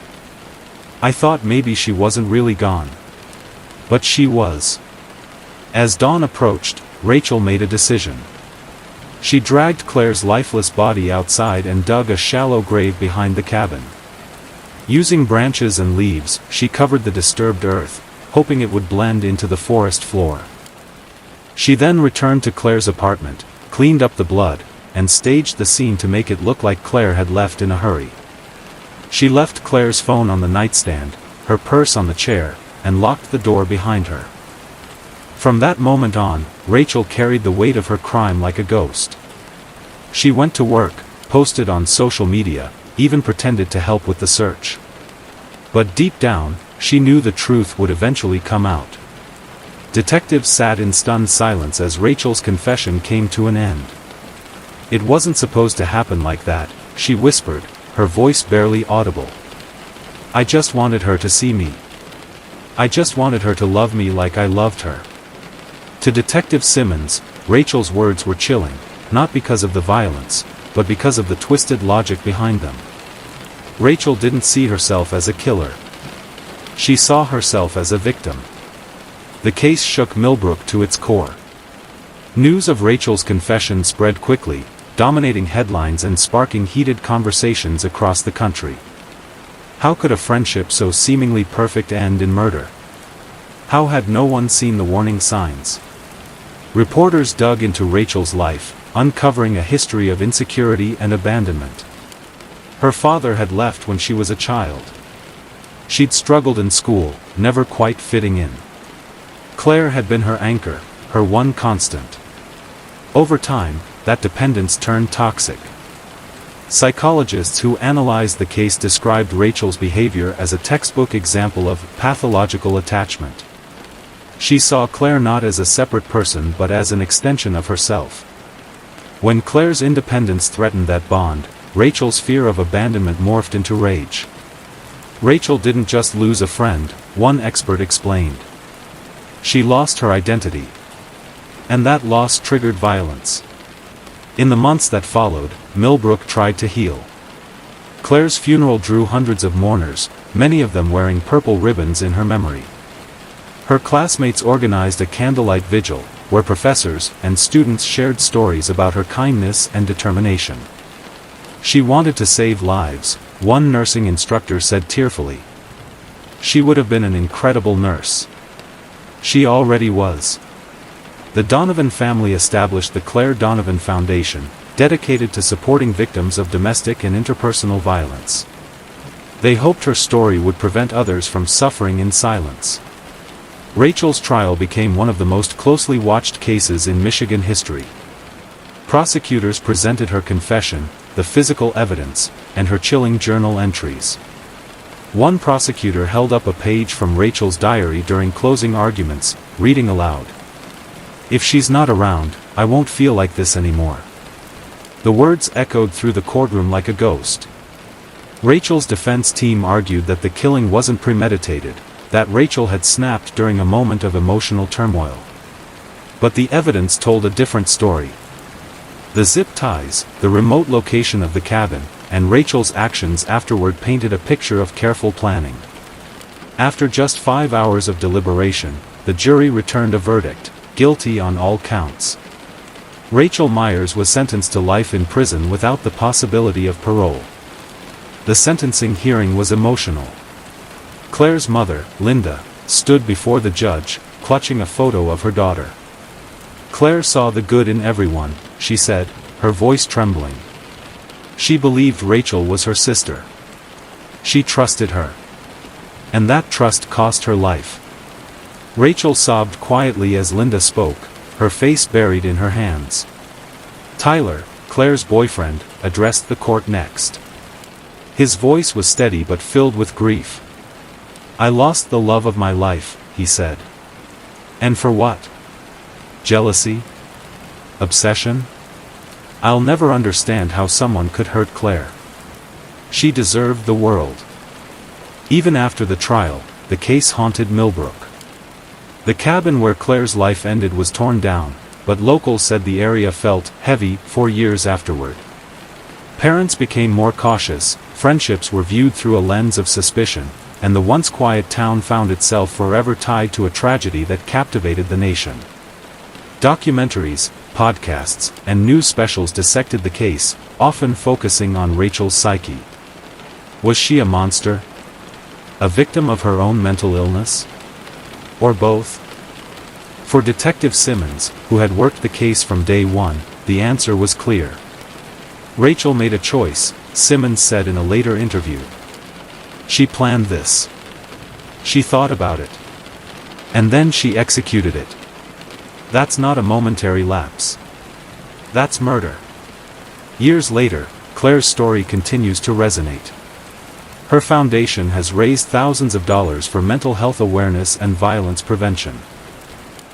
"I thought maybe she wasn't really gone. But she was." As dawn approached, Rachel made a decision. She dragged Claire's lifeless body outside and dug a shallow grave behind the cabin. Using branches and leaves, she covered the disturbed earth, hoping it would blend into the forest floor. She then returned to Claire's apartment, cleaned up the blood, and staged the scene to make it look like Claire had left in a hurry. She left Claire's phone on the nightstand, her purse on the chair, and locked the door behind her. From that moment on, Rachel carried the weight of her crime like a ghost. She went to work, posted on social media, even pretended to help with the search. But deep down, she knew the truth would eventually come out. Detectives sat in stunned silence as Rachel's confession came to an end. "It wasn't supposed to happen like that," she whispered, her voice barely audible. "I just wanted her to see me. I just wanted her to love me like I loved her." To Detective Simmons, Rachel's words were chilling, not because of the violence, but because of the twisted logic behind them. Rachel didn't see herself as a killer. She saw herself as a victim. The case shook Millbrook to its core. News of Rachel's confession spread quickly, dominating headlines and sparking heated conversations across the country. How could a friendship so seemingly perfect end in murder? How had no one seen the warning signs? Reporters dug into Rachel's life, uncovering a history of insecurity and abandonment. Her father had left when she was a child. She'd struggled in school, never quite fitting in. Claire had been her anchor, her one constant. Over time, that dependence turned toxic. Psychologists who analyzed the case described Rachel's behavior as a textbook example of pathological attachment. She saw Claire not as a separate person but as an extension of herself. When Claire's independence threatened that bond, Rachel's fear of abandonment morphed into rage. Rachel didn't just lose a friend, one expert explained. She lost her identity. And that loss triggered violence. In the months that followed, Millbrook tried to heal. Claire's funeral drew hundreds of mourners, many of them wearing purple ribbons in her memory. Her classmates organized a candlelight vigil, where professors and students shared stories about her kindness and determination. She wanted to save lives, one nursing instructor said tearfully. She would have been an incredible nurse. She already was. The Donovan family established the Claire Donovan Foundation, dedicated to supporting victims of domestic and interpersonal violence. They hoped her story would prevent others from suffering in silence. Rachel's trial became one of the most closely watched cases in Michigan history. Prosecutors presented her confession, the physical evidence, and her chilling journal entries. One prosecutor held up a page from Rachel's diary during closing arguments, reading aloud. "If she's not around, I won't feel like this anymore." The words echoed through the courtroom like a ghost. Rachel's defense team argued that the killing wasn't premeditated, that Rachel had snapped during a moment of emotional turmoil. But the evidence told a different story. The zip ties, the remote location of the cabin, and Rachel's actions afterward painted a picture of careful planning. After just 5 hours of deliberation, the jury returned a verdict, guilty on all counts. Rachel Myers was sentenced to life in prison without the possibility of parole. The sentencing hearing was emotional. Claire's mother, Linda, stood before the judge, clutching a photo of her daughter. "Claire saw the good in everyone," she said, her voice trembling. She believed Rachel was her sister. She trusted her. And that trust cost her life. Rachel sobbed quietly as Linda spoke, her face buried in her hands. Tyler, Claire's boyfriend, addressed the court next. His voice was steady but filled with grief. "I lost the love of my life," he said. "And for what? Jealousy? Obsession? "I'll never understand how someone could hurt Claire. She deserved the world." Even after the trial, the case haunted Millbrook. The cabin where Claire's life ended was torn down, but locals said the area felt heavy for years afterward. Parents became more cautious, friendships were viewed through a lens of suspicion, and the once quiet town found itself forever tied to a tragedy that captivated the nation. Documentaries, podcasts, and news specials dissected the case, often focusing on Rachel's psyche. Was she a monster? A victim of her own mental illness? Or both? For Detective Simmons, who had worked the case from day one, the answer was clear. Rachel made a choice, Simmons said in a later interview. She planned this. She thought about it. And then she executed it. That's not a momentary lapse. That's murder. Years later, Claire's story continues to resonate. Her foundation has raised thousands of dollars for mental health awareness and violence prevention.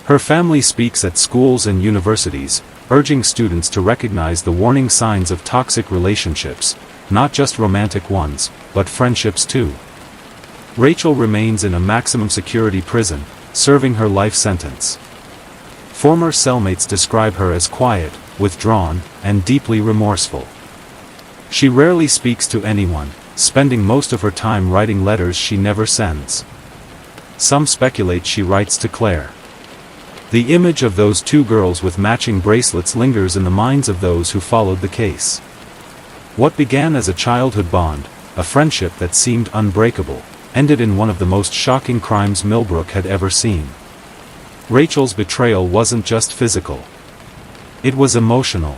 Her family speaks at schools and universities, urging students to recognize the warning signs of toxic relationships, not just romantic ones, but friendships too. Rachel remains in a maximum security prison, serving her life sentence. Former cellmates describe her as quiet, withdrawn, and deeply remorseful. She rarely speaks to anyone, spending most of her time writing letters she never sends. Some speculate she writes to Claire. The image of those two girls with matching bracelets lingers in the minds of those who followed the case. What began as a childhood bond, a friendship that seemed unbreakable, ended in one of the most shocking crimes Millbrook had ever seen. Rachel's betrayal wasn't just physical. It was emotional.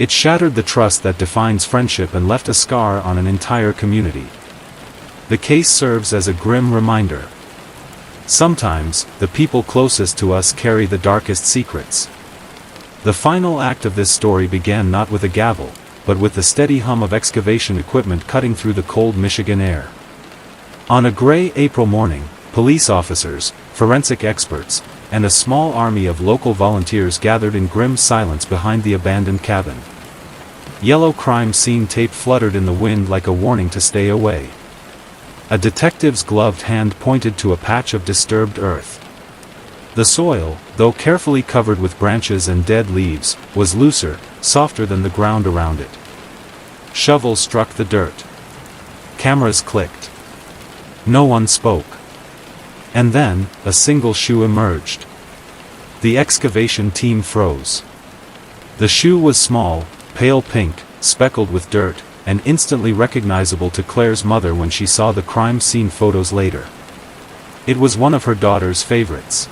It shattered the trust that defines friendship and left a scar on an entire community. The case serves as a grim reminder. Sometimes, the people closest to us carry the darkest secrets. The final act of this story began not with a gavel, but with the steady hum of excavation equipment cutting through the cold Michigan air. On a gray April morning, police officers, forensic experts, and a small army of local volunteers gathered in grim silence behind the abandoned cabin. Yellow crime scene tape fluttered in the wind like a warning to stay away. A detective's gloved hand pointed to a patch of disturbed earth. The soil, though carefully covered with branches and dead leaves, was looser, softer than the ground around it. Shovels struck the dirt. Cameras clicked. No one spoke. And then, a single shoe emerged. The excavation team froze. The shoe was small, pale pink, speckled with dirt, and instantly recognizable to Claire's mother when she saw the crime scene photos later. It was one of her daughter's favorites.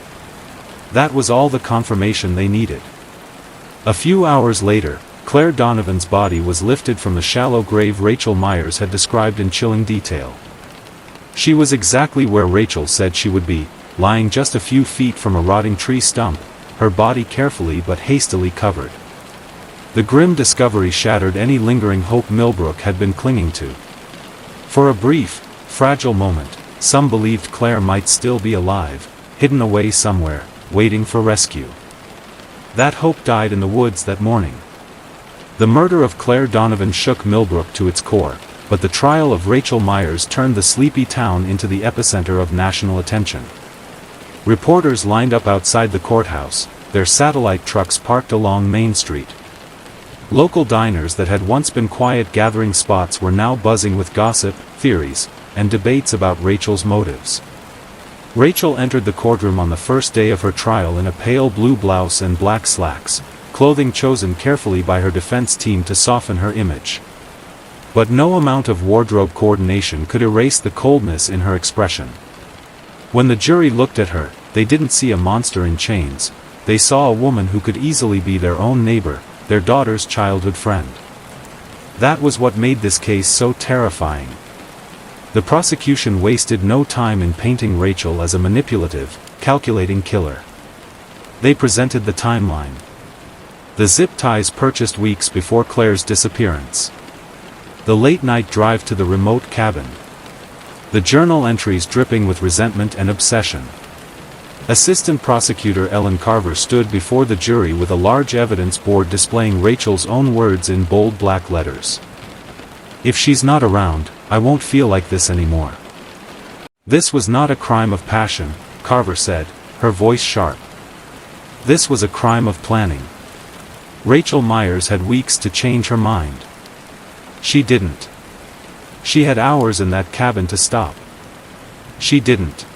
That was all the confirmation they needed. A few hours later, Claire Donovan's body was lifted from the shallow grave Rachel Myers had described in chilling detail. She was exactly where Rachel said she would be, lying just a few feet from a rotting tree stump, her body carefully but hastily covered. The grim discovery shattered any lingering hope Millbrook had been clinging to. For a brief, fragile moment, some believed Claire might still be alive, hidden away somewhere, waiting for rescue. That hope died in the woods that morning. The murder of Claire Donovan shook Millbrook to its core, but the trial of Rachel Myers turned the sleepy town into the epicenter of national attention. Reporters lined up outside the courthouse, their satellite trucks parked along Main Street. Local diners that had once been quiet gathering spots were now buzzing with gossip, theories, and debates about Rachel's motives. Rachel entered the courtroom on the first day of her trial in a pale blue blouse and black slacks, clothing chosen carefully by her defense team to soften her image. But no amount of wardrobe coordination could erase the coldness in her expression. When the jury looked at her, they didn't see a monster in chains. They saw a woman who could easily be their own neighbor, their daughter's childhood friend. That was what made this case so terrifying. The prosecution wasted no time in painting Rachel as a manipulative, calculating killer. They presented the timeline. The zip ties purchased weeks before Claire's disappearance. The late-night drive to the remote cabin. The journal entries dripping with resentment and obsession. Assistant Prosecutor Ellen Carver stood before the jury with a large evidence board displaying Rachel's own words in bold black letters. "If she's not around, I won't feel like this anymore." This was not a crime of passion, Carver said, her voice sharp. This was a crime of planning. Rachel Myers had weeks to change her mind. She didn't. She had hours in that cabin to stop. She didn't.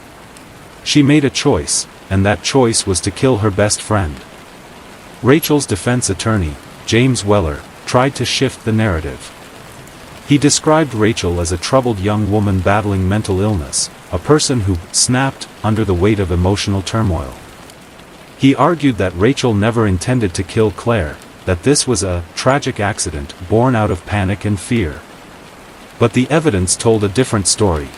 She made a choice, and that choice was to kill her best friend. Rachel's defense attorney, James Weller, tried to shift the narrative. He described Rachel as a troubled young woman battling mental illness, a person who snapped under the weight of emotional turmoil. He argued that Rachel never intended to kill Claire, that this was a tragic accident born out of panic and fear. But the evidence told a different story.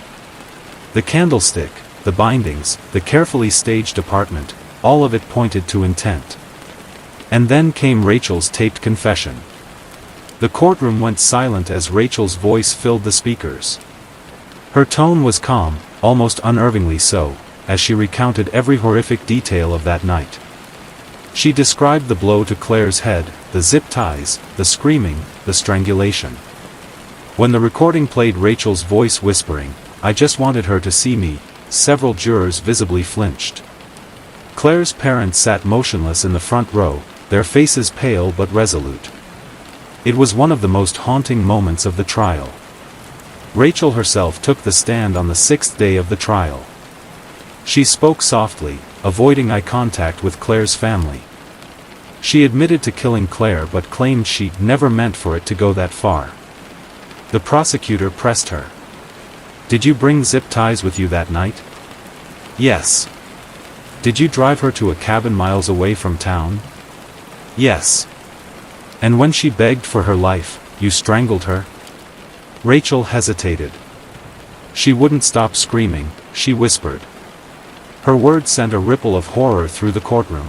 The candlestick, the bindings, the carefully staged apartment, all of it pointed to intent. And then came Rachel's taped confession. The courtroom went silent as Rachel's voice filled the speakers. Her tone was calm, almost unnervingly so, as she recounted every horrific detail of that night. She described the blow to Claire's head, the zip ties, the screaming, the strangulation. When the recording played Rachel's voice whispering, "I just wanted her to see me," several jurors visibly flinched. Claire's parents sat motionless in the front row, their faces pale but resolute. It was one of the most haunting moments of the trial. Rachel herself took the stand on the 6th day of the trial. She spoke softly, avoiding eye contact with Claire's family. She admitted to killing Claire but claimed she never meant for it to go that far. The prosecutor pressed her. "Did you bring zip ties with you that night?" "Yes." "Did you drive her to a cabin miles away from town?" "Yes." "And when she begged for her life, you strangled her?" Rachel hesitated. She wouldn't stop screaming, she whispered. Her words sent a ripple of horror through the courtroom.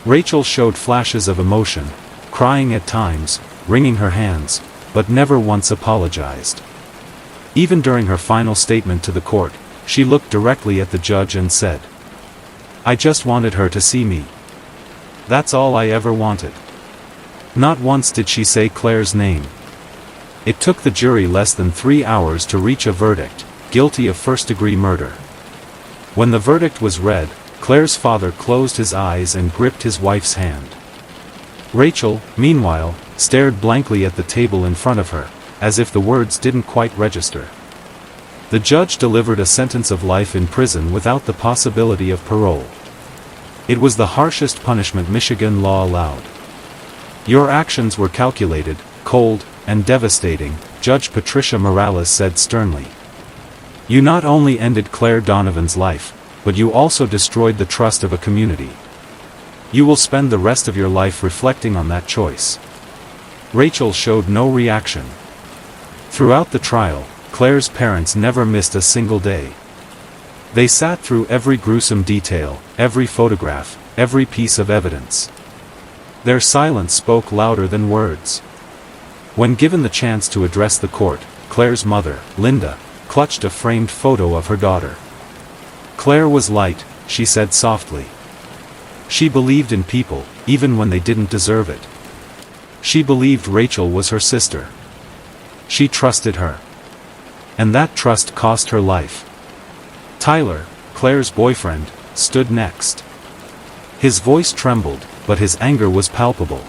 Rachel showed flashes of emotion, crying at times, wringing her hands, but never once apologized. Even during her final statement to the court, she looked directly at the judge and said, "I just wanted her to see me. That's all I ever wanted." Not once did she say Claire's name. It took the jury less than 3 hours to reach a verdict, guilty of first-degree murder. When the verdict was read, Claire's father closed his eyes and gripped his wife's hand. Rachel, meanwhile, stared blankly at the table in front of her, as if the words didn't quite register. The judge delivered a sentence of life in prison without the possibility of parole. It was the harshest punishment Michigan law allowed. "Your actions were calculated, cold, and devastating," Judge Patricia Morales said sternly. "You not only ended Claire Donovan's life, but you also destroyed the trust of a community. You will spend the rest of your life reflecting on that choice." Rachel showed no reaction. Throughout the trial, Claire's parents never missed a single day. They sat through every gruesome detail, every photograph, every piece of evidence. Their silence spoke louder than words. When given the chance to address the court, Claire's mother, Linda, clutched a framed photo of her daughter. "Claire was light," she said softly. "She believed in people, even when they didn't deserve it. She believed Rachel was her sister. She trusted her. And that trust cost her life." Tyler, Claire's boyfriend, stood next. His voice trembled, but his anger was palpable.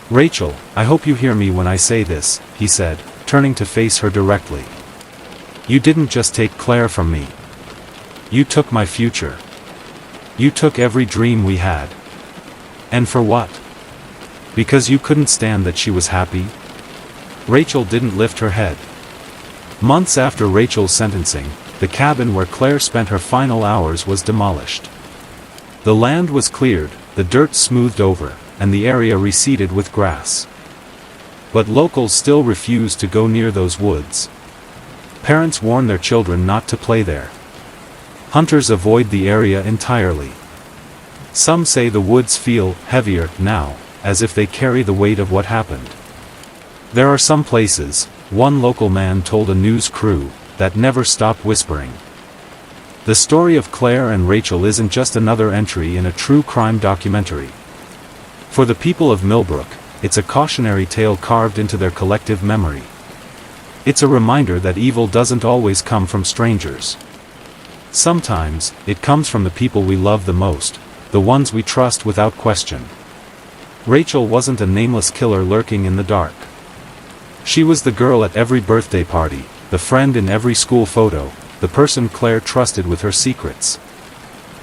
"Rachel, I hope you hear me when I say this," he said, turning to face her directly. "You didn't just take Claire from me. You took my future. You took every dream we had. And for what? Because you couldn't stand that she was happy?" Rachel didn't lift her head. Months after Rachel's sentencing, the cabin where Claire spent her final hours was demolished. The land was cleared, the dirt smoothed over, and the area reseeded with grass. But locals still refused to go near those woods. Parents warn their children not to play there. Hunters avoid the area entirely. Some say the woods feel heavier now, as if they carry the weight of what happened. There are some places, one local man told a news crew, that never stop whispering. The story of Claire and Rachel isn't just another entry in a true crime documentary. For the people of Millbrook, it's a cautionary tale carved into their collective memory. It's a reminder that evil doesn't always come from strangers. Sometimes, it comes from the people we love the most, the ones we trust without question. Rachel wasn't a nameless killer lurking in the dark. She was the girl at every birthday party, the friend in every school photo, the person Claire trusted with her secrets.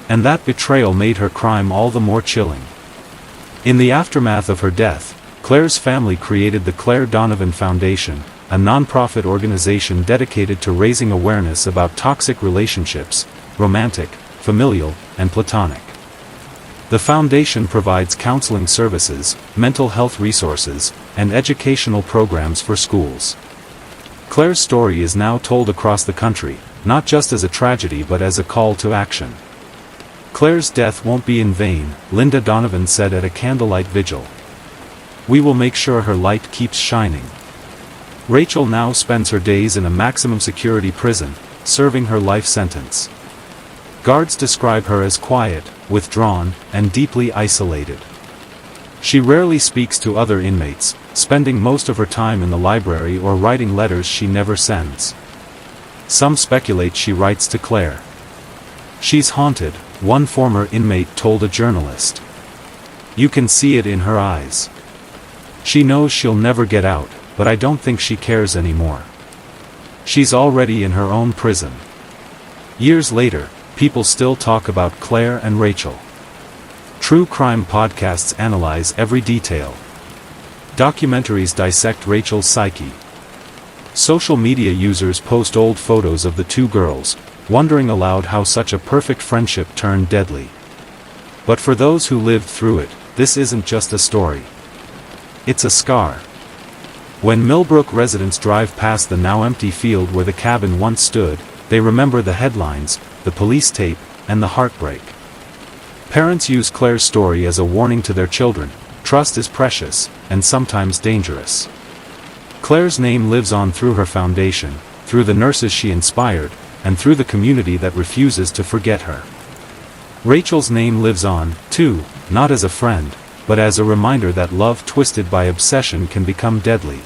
And that betrayal made her crime all the more chilling. In the aftermath of her death, Claire's family created the Claire Donovan Foundation, a non-profit organization dedicated to raising awareness about toxic relationships, romantic, familial, and platonic. The foundation provides counseling services, mental health resources, and educational programs for schools. Claire's story is now told across the country, not just as a tragedy but as a call to action. Claire's death won't be in vain, Linda Donovan said at a candlelight vigil. We will make sure her light keeps shining. Rachel now spends her days in a maximum security prison, serving her life sentence. Guards describe her as quiet, withdrawn, and deeply isolated. She rarely speaks to other inmates, spending most of her time in the library or writing letters she never sends. Some speculate she writes to Claire. She's haunted, one former inmate told a journalist. You can see it in her eyes. She knows she'll never get out, but I don't think she cares anymore. She's already in her own prison. Years later, people still talk about Claire and Rachel. True crime podcasts analyze every detail. Documentaries dissect Rachel's psyche. Social media users post old photos of the two girls, wondering aloud how such a perfect friendship turned deadly. But for those who lived through it, this isn't just a story. It's a scar. When Millbrook residents drive past the now empty field where the cabin once stood, they remember the headlines, the police tape, and the heartbreak. Parents use Claire's story as a warning to their children: trust is precious, and sometimes dangerous. Claire's name lives on through her foundation, through the nurses she inspired, and through the community that refuses to forget her. Rachel's name lives on, too, not as a friend, but as a reminder that love twisted by obsession can become deadly.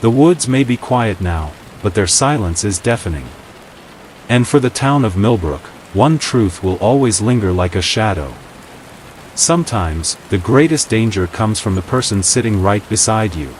The woods may be quiet now, but their silence is deafening. And for the town of Millbrook, one truth will always linger like a shadow. Sometimes, the greatest danger comes from the person sitting right beside you.